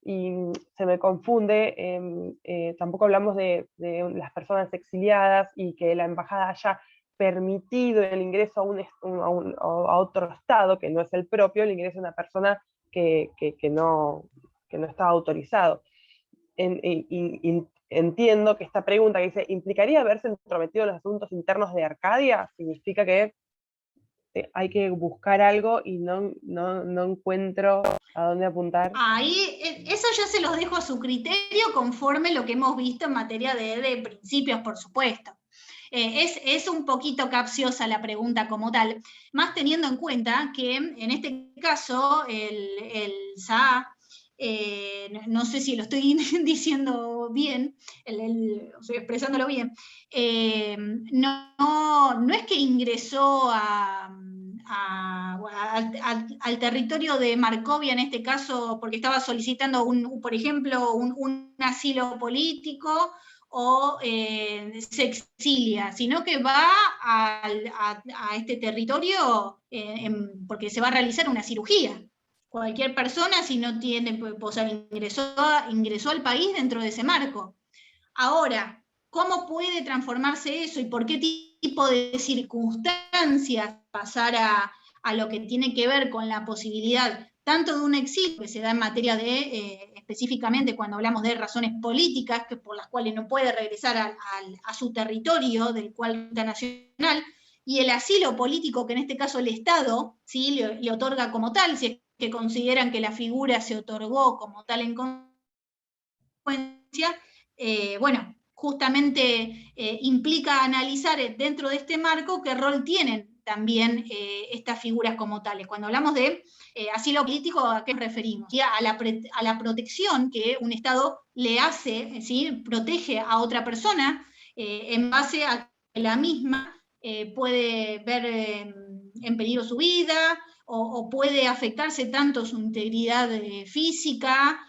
y se me confunde, tampoco hablamos de las personas exiliadas y que la embajada haya permitido el ingreso a otro estado, que no es el propio, el ingreso a una persona que no está autorizado. Entiendo que esta pregunta que dice, ¿implicaría haberse entrometido en los asuntos internos de Arcadia? Significa que hay que buscar algo y no encuentro a dónde apuntar. Ahí, eso ya se los dejo a su criterio conforme lo que hemos visto en materia de principios, por supuesto. Es un poquito capciosa la pregunta como tal, más teniendo en cuenta que en este caso el SAA, no sé si lo estoy diciendo bien, estoy expresándolo bien, no es que ingresó al territorio de Markovia en este caso porque estaba solicitando, por ejemplo, un asilo político o se exilia, sino que va a este territorio porque se va a realizar una cirugía. Cualquier persona, si no tiene, o sea, ingresó al país dentro de ese marco. Ahora, ¿cómo puede transformarse eso y por qué tipo de circunstancias pasar a lo que tiene que ver con la posibilidad tanto de un exilio que se da en materia de, específicamente cuando hablamos de razones políticas, que por las cuales no puede regresar a su territorio del cual está nacional, y el asilo político que en este caso el Estado, ¿sí?, le otorga como tal, si es que consideran que la figura se otorgó como tal en consecuencia, bueno, justamente implica analizar dentro de este marco qué rol tienen también estas figuras como tales. Cuando hablamos de asilo político, ¿a qué nos referimos? A la protección que un Estado le hace, ¿sí?, protege a otra persona en base a que la misma puede ver en peligro su vida o puede afectarse tanto su integridad física,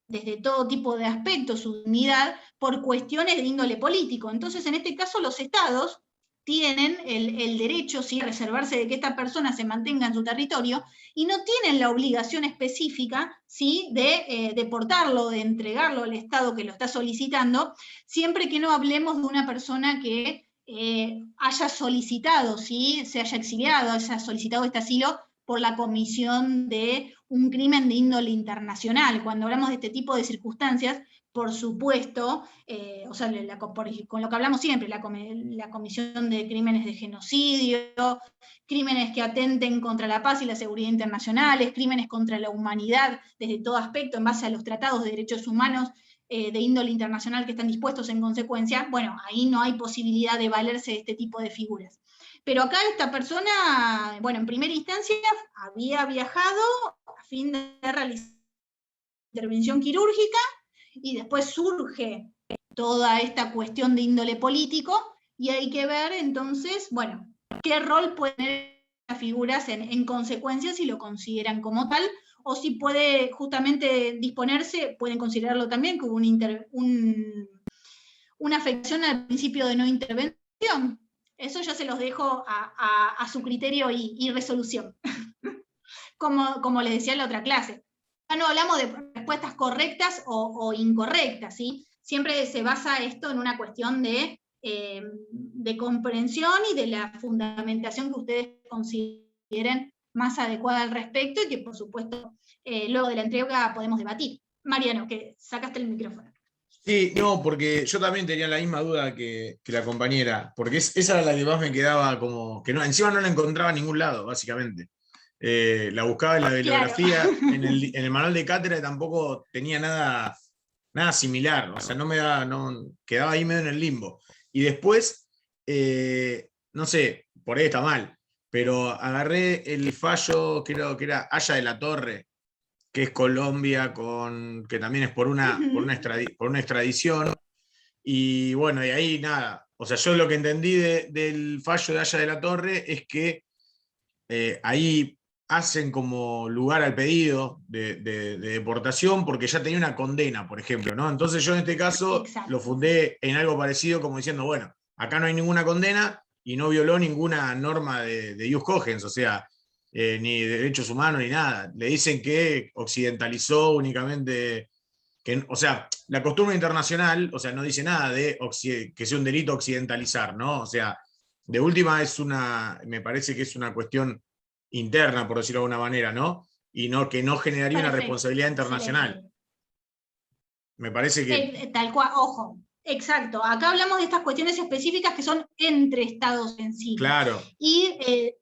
desde todo tipo de aspectos, su dignidad, por cuestiones de índole político. Entonces, en este caso, los estados tienen el derecho, ¿sí?, a reservarse de que esta persona se mantenga en su territorio y no tienen la obligación específica, ¿sí?, de deportarlo, de entregarlo al Estado que lo está solicitando, siempre que no hablemos de una persona que haya solicitado, ¿sí?, se haya exiliado, haya solicitado este asilo por la comisión de un crimen de índole internacional. Cuando hablamos de este tipo de circunstancias, por supuesto, o sea, con lo que hablamos siempre, la comisión de crímenes de genocidio, crímenes que atenten contra la paz y la seguridad internacionales, crímenes contra la humanidad desde todo aspecto en base a los tratados de derechos humanos de índole internacional que están dispuestos en consecuencia, bueno, ahí no hay posibilidad de valerse de este tipo de figuras. Pero acá esta persona, bueno, en primera instancia había viajado a fin de realizar intervención quirúrgica y después surge toda esta cuestión de índole político y hay que ver entonces, bueno, qué rol pueden tener las figuras en consecuencia si lo consideran como tal o si puede justamente disponerse, pueden considerarlo también como una afección al principio de no intervención. Eso ya se los dejo a su criterio y resolución, como les decía en la otra clase. no hablamos de respuestas correctas o incorrectas, ¿sí? Siempre se basa esto en una cuestión de comprensión y de la fundamentación que ustedes consideren más adecuada al respecto, y que por supuesto luego de la entrega podemos debatir. Mariano, que sacaste el micrófono. Sí, no, porque yo también tenía la misma duda que la compañera, porque esa era la que más me quedaba como, que no, encima no la encontraba en ningún lado, básicamente. La buscaba en la bibliografía, Claro. en el manual de cátedra tampoco tenía nada similar, o sea, quedaba ahí medio en el limbo. Y después, no sé, por ahí está mal, pero agarré el fallo, creo que era Haya de la Torre, que es Colombia, que también es por una extradición, y bueno, y ahí nada, o sea, yo lo que entendí del fallo de Haya de la Torre es que ahí hacen como lugar al pedido de deportación porque ya tenía una condena, por ejemplo, ¿no? Entonces yo en este caso Exacto. lo fundé en algo parecido como diciendo, bueno, acá no hay ninguna condena y no violó ninguna norma de ius cogens, o sea, ni de derechos humanos ni nada. Le dicen que occidentalizó únicamente, o sea, la costumbre internacional, o sea, no dice nada de que sea un delito occidentalizar, ¿no? O sea, de última me parece que es una cuestión interna, por decirlo de alguna manera, ¿no? Y que no generaría una Perfecto. responsabilidad internacional. Excelente. Me parece que... Tal cual, ojo, exacto. Acá hablamos de estas cuestiones específicas que son entre estados en sí. Claro. Y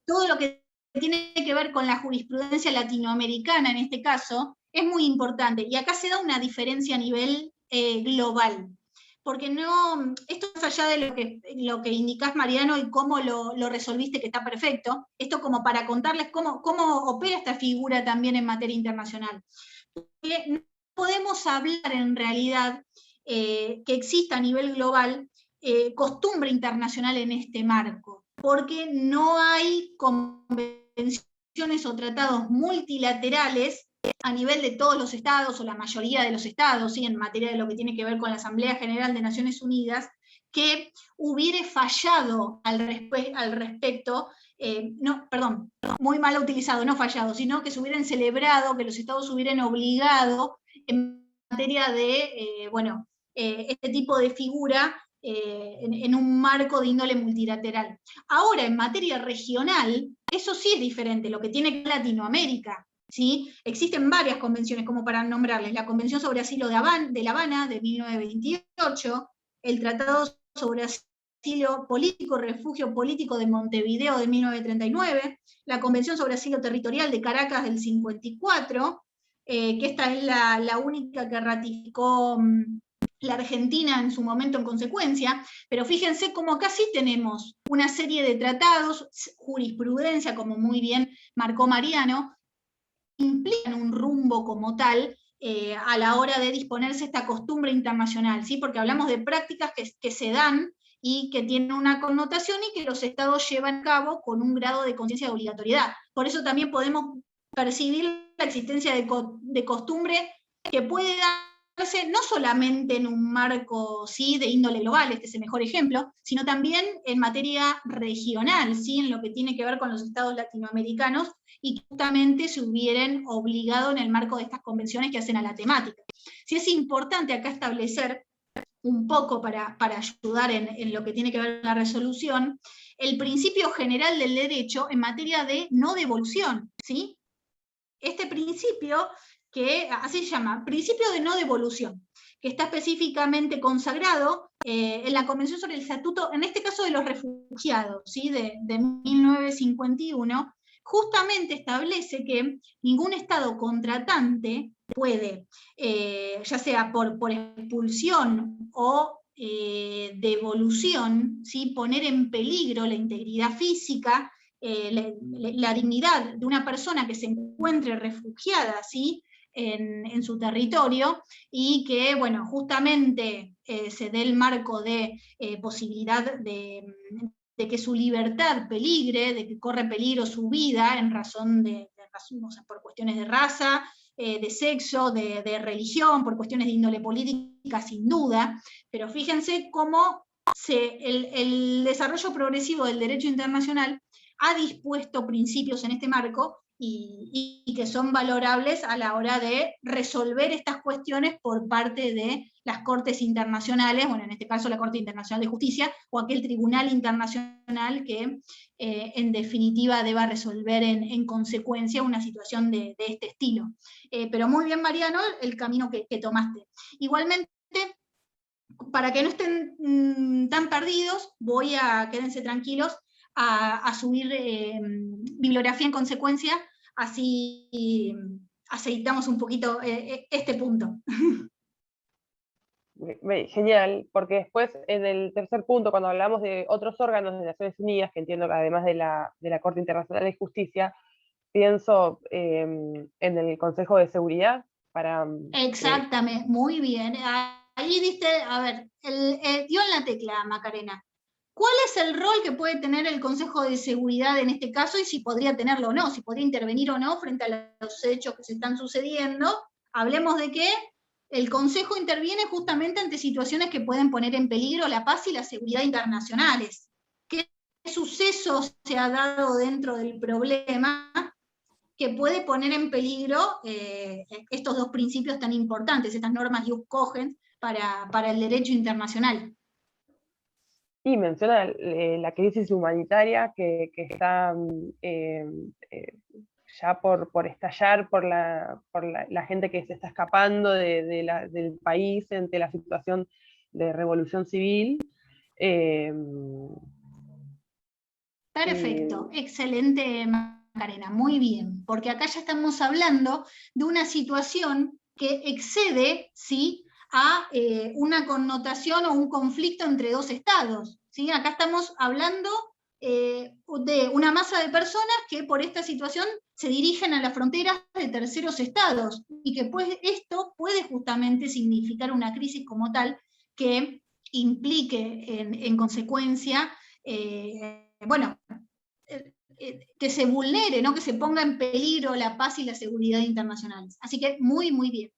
todo lo que tiene que ver con la jurisprudencia latinoamericana, en este caso, es muy importante. Y acá se da una diferencia a nivel global. Porque no, esto más allá de lo que indicás, Mariano, y cómo lo resolviste, que está perfecto, esto como para contarles cómo opera esta figura también en materia internacional. Porque no podemos hablar en realidad que exista a nivel global costumbre internacional en este marco, porque no hay convenciones o tratados multilaterales a nivel de todos los estados, o la mayoría de los estados, ¿sí? En materia de lo que tiene que ver con la Asamblea General de Naciones Unidas, que hubiere fallado al respecto, no, perdón, muy mal utilizado, no fallado, sino que se hubieran celebrado, que los estados hubieran obligado en materia de, este tipo de figura en un marco de índole multilateral. Ahora, en materia regional, eso sí es diferente, lo que tiene Latinoamérica. ¿Sí? Existen varias convenciones, como para nombrarles: la Convención sobre Asilo de La Habana de 1928, el Tratado sobre Asilo Político, Refugio Político de Montevideo de 1939, la Convención sobre Asilo Territorial de Caracas del 54, que esta es la única que ratificó la Argentina en su momento en consecuencia, pero fíjense cómo acá sí tenemos una serie de tratados, jurisprudencia, como muy bien marcó Mariano, implican un rumbo como tal a la hora de disponerse esta costumbre internacional, ¿sí? Porque hablamos de prácticas que se dan y que tienen una connotación y que los estados llevan a cabo con un grado de conciencia de obligatoriedad. Por eso también podemos percibir la existencia de costumbre que puede darse no solamente en un marco, ¿sí?, de índole global, este es el mejor ejemplo, sino también en materia regional, ¿sí?, en lo que tiene que ver con los estados latinoamericanos, y que justamente se hubieran obligado en el marco de estas convenciones que hacen a la temática. Sí, es importante acá establecer un poco para ayudar en lo que tiene que ver con la resolución, el principio general del derecho en materia de no devolución, ¿sí? Este principio, que así se llama, principio de no devolución, que está específicamente consagrado en la Convención sobre el Estatuto, en este caso de los Refugiados, ¿sí?, de 1951, justamente establece que ningún Estado contratante puede, ya sea por expulsión o devolución, ¿sí?, poner en peligro la integridad física, la dignidad de una persona que se encuentre refugiada, ¿sí?, en su territorio, y que, bueno, justamente se dé el marco de posibilidad de que su libertad peligre, de que corre peligro su vida en razón o sea, por cuestiones de raza, de sexo, de religión, por cuestiones de índole política, sin duda. Pero fíjense cómo el desarrollo progresivo del derecho internacional ha dispuesto principios en este marco y que son valorables a la hora de resolver estas cuestiones por parte de las cortes internacionales, bueno, en este caso la Corte Internacional de Justicia, o aquel tribunal internacional que en definitiva deba resolver en consecuencia una situación de este estilo. Pero muy bien, Mariano, el camino que tomaste. Igualmente, para que no estén tan perdidos, quédense tranquilos, a subir bibliografía en consecuencia, así aceitamos un poquito este punto. Genial, porque después en el tercer punto, cuando hablamos de otros órganos de Naciones Unidas, que entiendo que además de la Corte Internacional de Justicia, pienso en el Consejo de Seguridad para... Exactamente, muy bien. Ahí diste, a ver, dio en la tecla, Macarena. ¿Cuál es el rol que puede tener el Consejo de Seguridad en este caso, y si podría tenerlo o no, si podría intervenir o no frente a los hechos que se están sucediendo? Hablemos de que el Consejo interviene justamente ante situaciones que pueden poner en peligro la paz y la seguridad internacionales. ¿Qué suceso se ha dado dentro del problema que puede poner en peligro estos dos principios tan importantes, estas normas ius cogens para el derecho internacional? Y menciona la crisis humanitaria que está ya por estallar, por la gente que se está escapando del país ante la situación de revolución civil. Perfecto, excelente, Macarena, muy bien, porque acá ya estamos hablando de una situación que excede, ¿sí?, a una connotación o un conflicto entre dos estados, ¿sí? Acá estamos hablando de una masa de personas que por esta situación se dirigen a las fronteras de terceros estados, y que pues esto puede justamente significar una crisis como tal que implique en consecuencia, bueno, que se vulnere, ¿no?, que se ponga en peligro la paz y la seguridad internacionales. Así que muy, muy bien.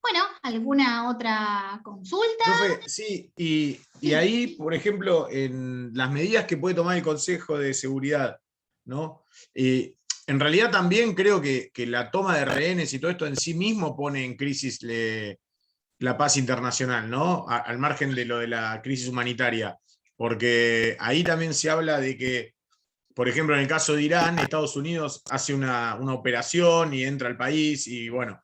Bueno, ¿alguna otra consulta? Profe, sí, y ahí, por ejemplo, en las medidas que puede tomar el Consejo de Seguridad, ¿no? En realidad también creo que la toma de rehenes y todo esto en sí mismo pone en crisis la paz internacional, ¿no? Al margen de lo de la crisis humanitaria, porque ahí también se habla de que, por ejemplo, en el caso de Irán, Estados Unidos hace una operación y entra al país, y bueno,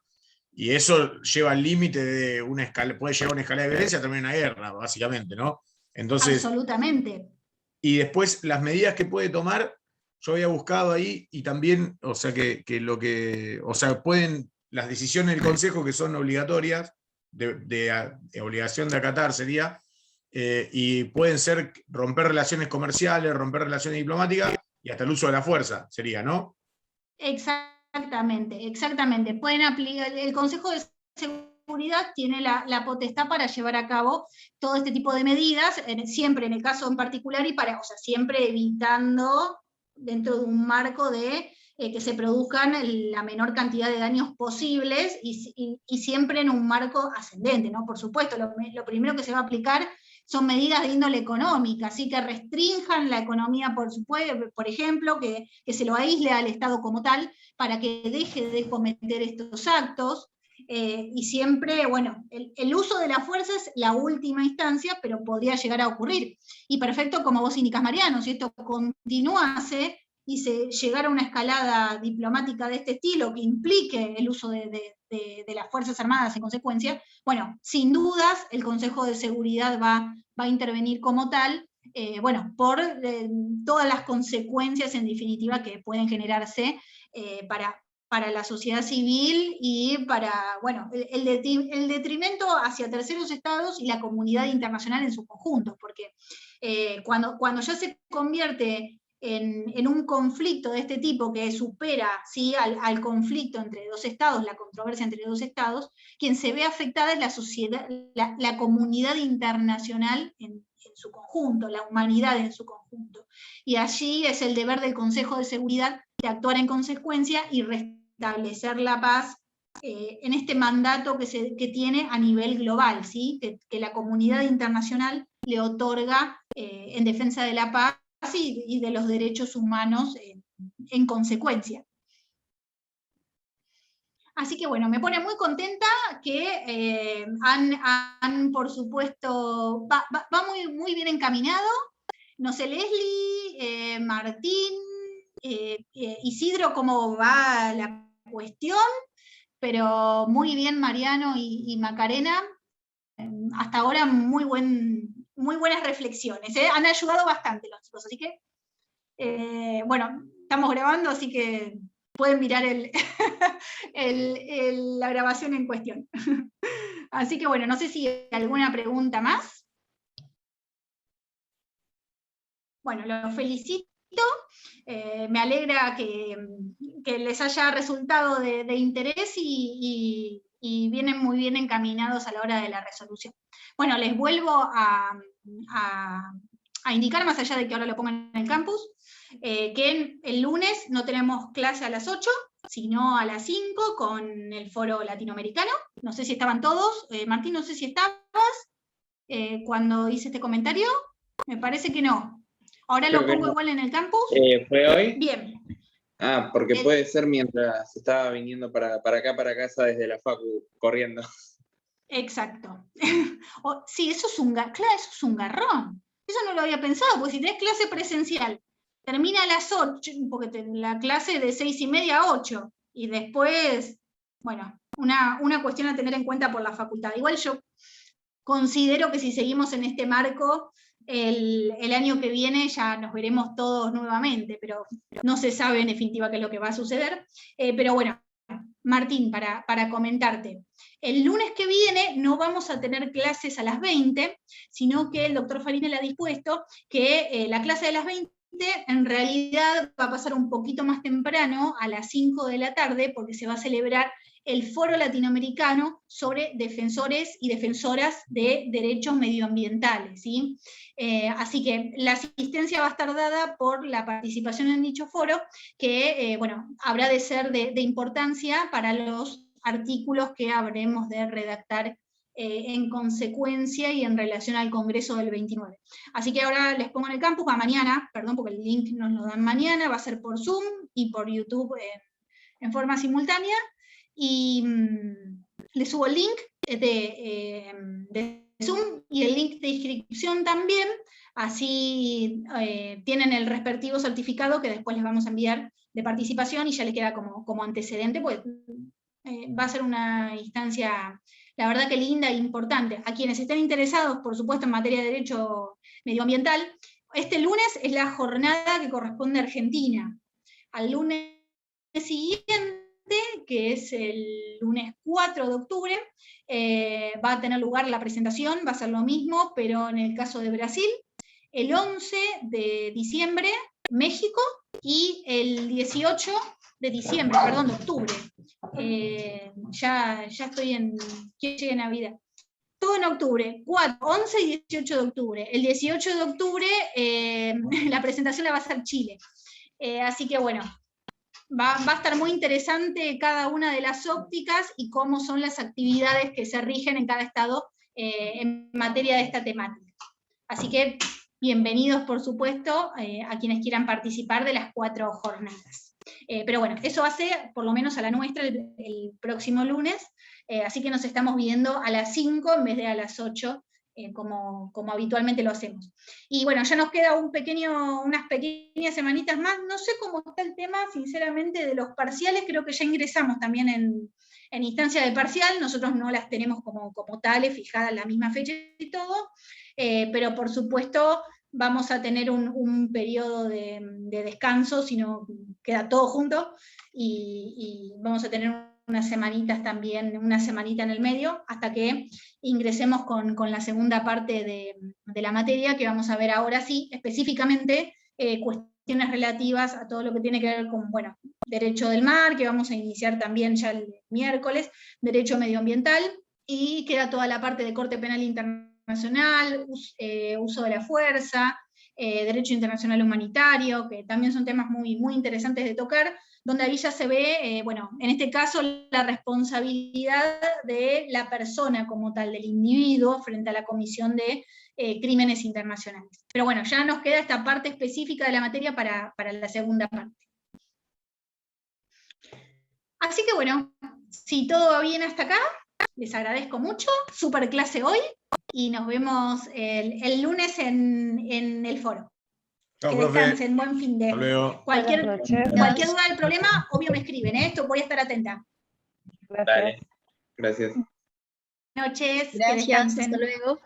y eso lleva al límite de una escala, puede llevar a una escala de violencia, también una guerra, básicamente, ¿no? Entonces, absolutamente. y después las medidas que puede tomar, yo había buscado ahí, y también, o sea, o sea, pueden, las decisiones del Consejo que son obligatorias, de obligación de acatar sería, y pueden ser romper relaciones comerciales, romper relaciones diplomáticas, y hasta el uso de la fuerza sería, ¿no? Exactamente, exactamente. Pueden aplicar, el Consejo de Seguridad tiene la potestad para llevar a cabo todo este tipo de medidas, siempre en el caso en particular, y o sea, siempre evitando dentro de un marco de que se produzcan la menor cantidad de daños posibles, y siempre en un marco ascendente, ¿no? Por supuesto, lo primero que se va a aplicar son medidas de índole económica, así que restrinjan la economía, por ejemplo, que se lo aísle al Estado como tal, para que deje de cometer estos actos, y siempre, bueno, el uso de la fuerza es la última instancia, pero podría llegar a ocurrir. Y perfecto, como vos indicás, Mariano, si esto continuase y se llegara a una escalada diplomática de este estilo que implique el uso de las Fuerzas Armadas en consecuencia, bueno, sin dudas el Consejo de Seguridad va a intervenir como tal, bueno, por todas las consecuencias en definitiva que pueden generarse para la sociedad civil y para, bueno, el detrimento hacia terceros estados y la comunidad internacional en su conjunto, porque cuando ya se convierte en un conflicto de este tipo que supera, ¿sí?, al conflicto entre dos estados, la controversia entre dos estados, quien se ve afectada es la sociedad, la comunidad internacional en su conjunto, la humanidad en su conjunto. Y allí es el deber del Consejo de Seguridad de actuar en consecuencia y restablecer la paz en este mandato que tiene a nivel global, ¿sí? Que la comunidad internacional le otorga en defensa de la paz y de los derechos humanos en consecuencia. Así que bueno, me pone muy contenta que han, por supuesto, va muy bien encaminado. No sé, Leslie, Martín, Isidro, cómo va la cuestión, pero muy bien Mariano y Macarena. Hasta ahora muy buenas reflexiones. Han ayudado bastante los chicos, así que, bueno, estamos grabando, así que pueden mirar la grabación en cuestión. Así que bueno, no sé si hay alguna pregunta más. Bueno, los felicito. Me alegra que les haya resultado de interés y vienen muy bien encaminados a la hora de la resolución. Bueno, les vuelvo a indicar, más allá de que ahora lo pongan en el campus, que el lunes no tenemos clase a las 8, sino a las 5 con el foro latinoamericano. No sé si estaban todos. Martín, no sé si estabas cuando hice este comentario. Me parece que no. Ahora Creo lo pongo no. igual en el campus. ¿Fue hoy? Bien. Ah, porque puede ser mientras estaba viniendo para acá, para casa desde la facu, corriendo. Exacto. Sí, eso es claro, eso es un garrón. Eso no lo había pensado, porque si tenés clase presencial, termina a las 8, porque la clase de 6:30 a 8, y después, bueno, una cuestión a tener en cuenta por la facultad. Igual yo considero que si seguimos en este marco, el año que viene ya nos veremos todos nuevamente, pero no se sabe en definitiva qué es lo que va a suceder. Pero bueno, Martín, para comentarte, el lunes que viene no vamos a tener clases a las 20, sino que el doctor Farinel ha dispuesto que la clase de las 20 en realidad va a pasar un poquito más temprano, a las 5 de la tarde, porque se va a celebrar el Foro Latinoamericano sobre defensores y defensoras de derechos medioambientales, ¿sí? Así que la asistencia va a estar dada por la participación en dicho foro, que bueno, habrá de ser de importancia para los artículos que habremos de redactar en consecuencia y en relación al Congreso del 29. Así que ahora les pongo en el campus, mañana, perdón, porque el link nos lo dan mañana, va a ser por Zoom y por YouTube en forma simultánea, y les subo el link de Zoom y el link de inscripción también, así tienen el respectivo certificado que después les vamos a enviar de participación y ya les queda como antecedente, pues va a ser una instancia, la verdad que linda e importante. A quienes estén interesados, por supuesto, en materia de derecho medioambiental, este lunes es la jornada que corresponde a Argentina. Al lunes siguiente, que es el lunes 4 de octubre, va a tener lugar la presentación, va a ser lo mismo, pero en el caso de Brasil. El 11 de diciembre, México, y el 18 de diciembre, perdón, de octubre. Ya estoy en que llegue Navidad. Todo en octubre, 4, 11 y 18 de octubre. El 18 de octubre la presentación la va a hacer Chile. Así que bueno, va a estar muy interesante cada una de las ópticas y cómo son las actividades que se rigen en cada estado en materia de esta temática. Así que bienvenidos, por supuesto, a quienes quieran participar de las 4 jornadas. Pero bueno, eso hace por lo menos a la nuestra el próximo lunes, así que nos estamos viendo a las 5 en vez de a las 8, como habitualmente lo hacemos. Y bueno, ya nos queda unas pequeñas semanitas más. No sé cómo está el tema, sinceramente, de los parciales. Creo que ya ingresamos también en instancia de parcial. Nosotros no las tenemos como tales, fijadas la misma fecha y todo, pero por supuesto vamos a tener un periodo de descanso, si no queda todo junto, y vamos a tener unas semanitas también, una semanita en el medio, hasta que ingresemos con la segunda parte de la materia, que vamos a ver ahora sí, específicamente cuestiones relativas a todo lo que tiene que ver con, bueno, derecho del mar, que vamos a iniciar también ya el miércoles, derecho medioambiental, y queda toda la parte de corte penal internacional, uso de la fuerza, derecho internacional humanitario, que también son temas muy, muy interesantes de tocar, donde ahí ya se ve, bueno, en este caso la responsabilidad de la persona como tal, del individuo, frente a la comisión de crímenes internacionales. Pero bueno, ya nos queda esta parte específica de la materia para la segunda parte. Así que bueno, si todo va bien hasta acá, les agradezco mucho, super clase hoy, y nos vemos el lunes en el foro. Chao, Que profe. descansen, buen fin de. Hasta luego. Cualquier Buenas noches. duda del problema, obvio me escriben, esto voy a estar atenta. Gracias. Dale, gracias. Buenas noches, que Gracias, descansen. hasta luego.